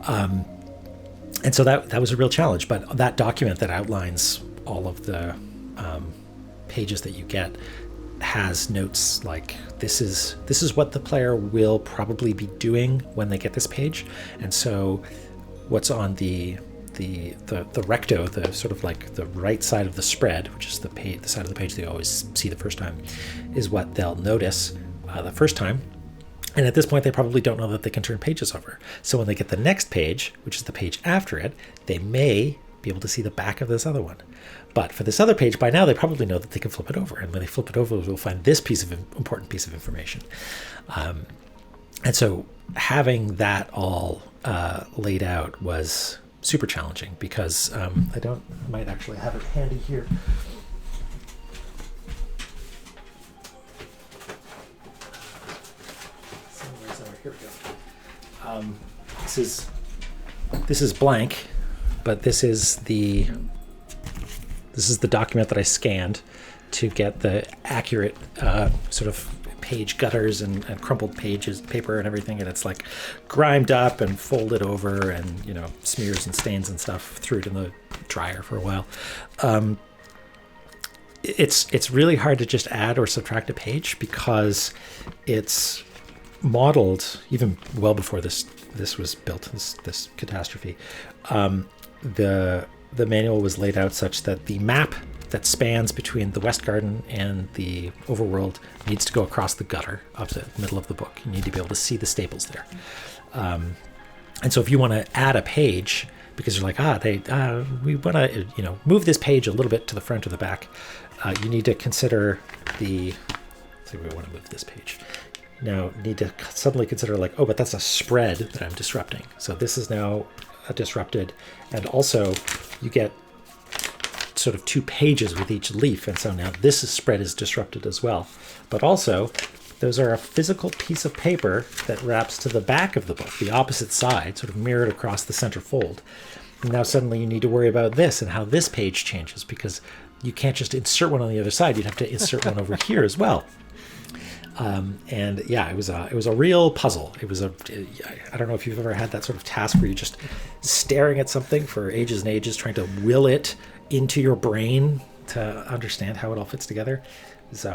And so that was a real challenge. But that document that outlines all of the pages that you get has notes like this is what the player will probably be doing when they get this page. And so what's on the recto, the sort of like the right side of the spread, which is the side of the page they always see the first time, is what they'll notice the first time. And at this point, they probably don't know that they can turn pages over. So when they get the next page, which is the page after it, they may be able to see the back of this other one. But for this other page, by now, they probably know that they can flip it over. And when they flip it over, they'll find this important piece of information. And so having that all laid out was super challenging because I might actually have it handy here. Here we go. This is blank, but this is the document that I scanned to get the accurate sort of page gutters and crumpled paper and everything, and it's like grimed up and folded over, and smears and stains and stuff. Threw it in the dryer for a while. It's really hard to just add or subtract a page because it's modeled even well before this was built, this catastrophe. The manual was laid out such that the map that spans between the West Garden and the overworld needs to go across the gutter up the middle of the book. You need to be able to see the staples there. And so if you want to add a page, because you're like, we want to move this page a little bit to the front or the back, you need to consider we want to move this page. Now need to suddenly consider like, but that's a spread that I'm disrupting. So this is now disrupted, and also you get sort of 2 pages with each leaf, and so now this spread is disrupted as well. But also, those are a physical piece of paper that wraps to the back of the book, the opposite side, sort of mirrored across the center fold. And now suddenly you need to worry about this and how this page changes, because you can't just insert one on the other side. You'd have to insert one over here as well. It was a real puzzle. I don't know if you've ever had that sort of task where you're just staring at something for ages and ages, trying to will it into your brain to understand how it all fits together. It's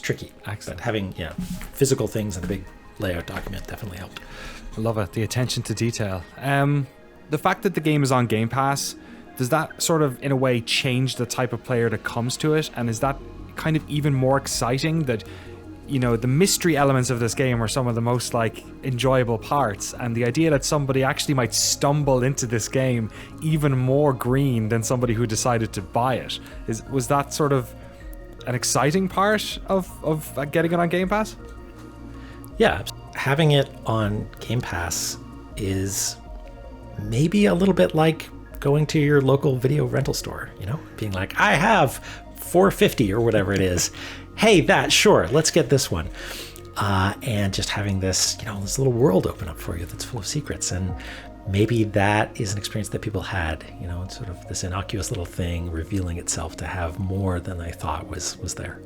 tricky. Excellent. But having physical things in a big layout document definitely helped. I love it. The attention to detail. The fact that the game is on Game Pass, does that sort of in a way change the type of player that comes to it? And is that kind of even more exciting that the mystery elements of this game are some of the most like enjoyable parts, and the idea that somebody actually might stumble into this game even more green than somebody who decided to buy it, was that sort of an exciting part of getting it on Game Pass? Yeah, having it on Game Pass is maybe a little bit like going to your local video rental store, being like, I have $4.50 or whatever it is. Hey, let's get this one. And just having this, this little world open up for you that's full of secrets. And maybe that is an experience that people had, sort of this innocuous little thing revealing itself to have more than they thought was there.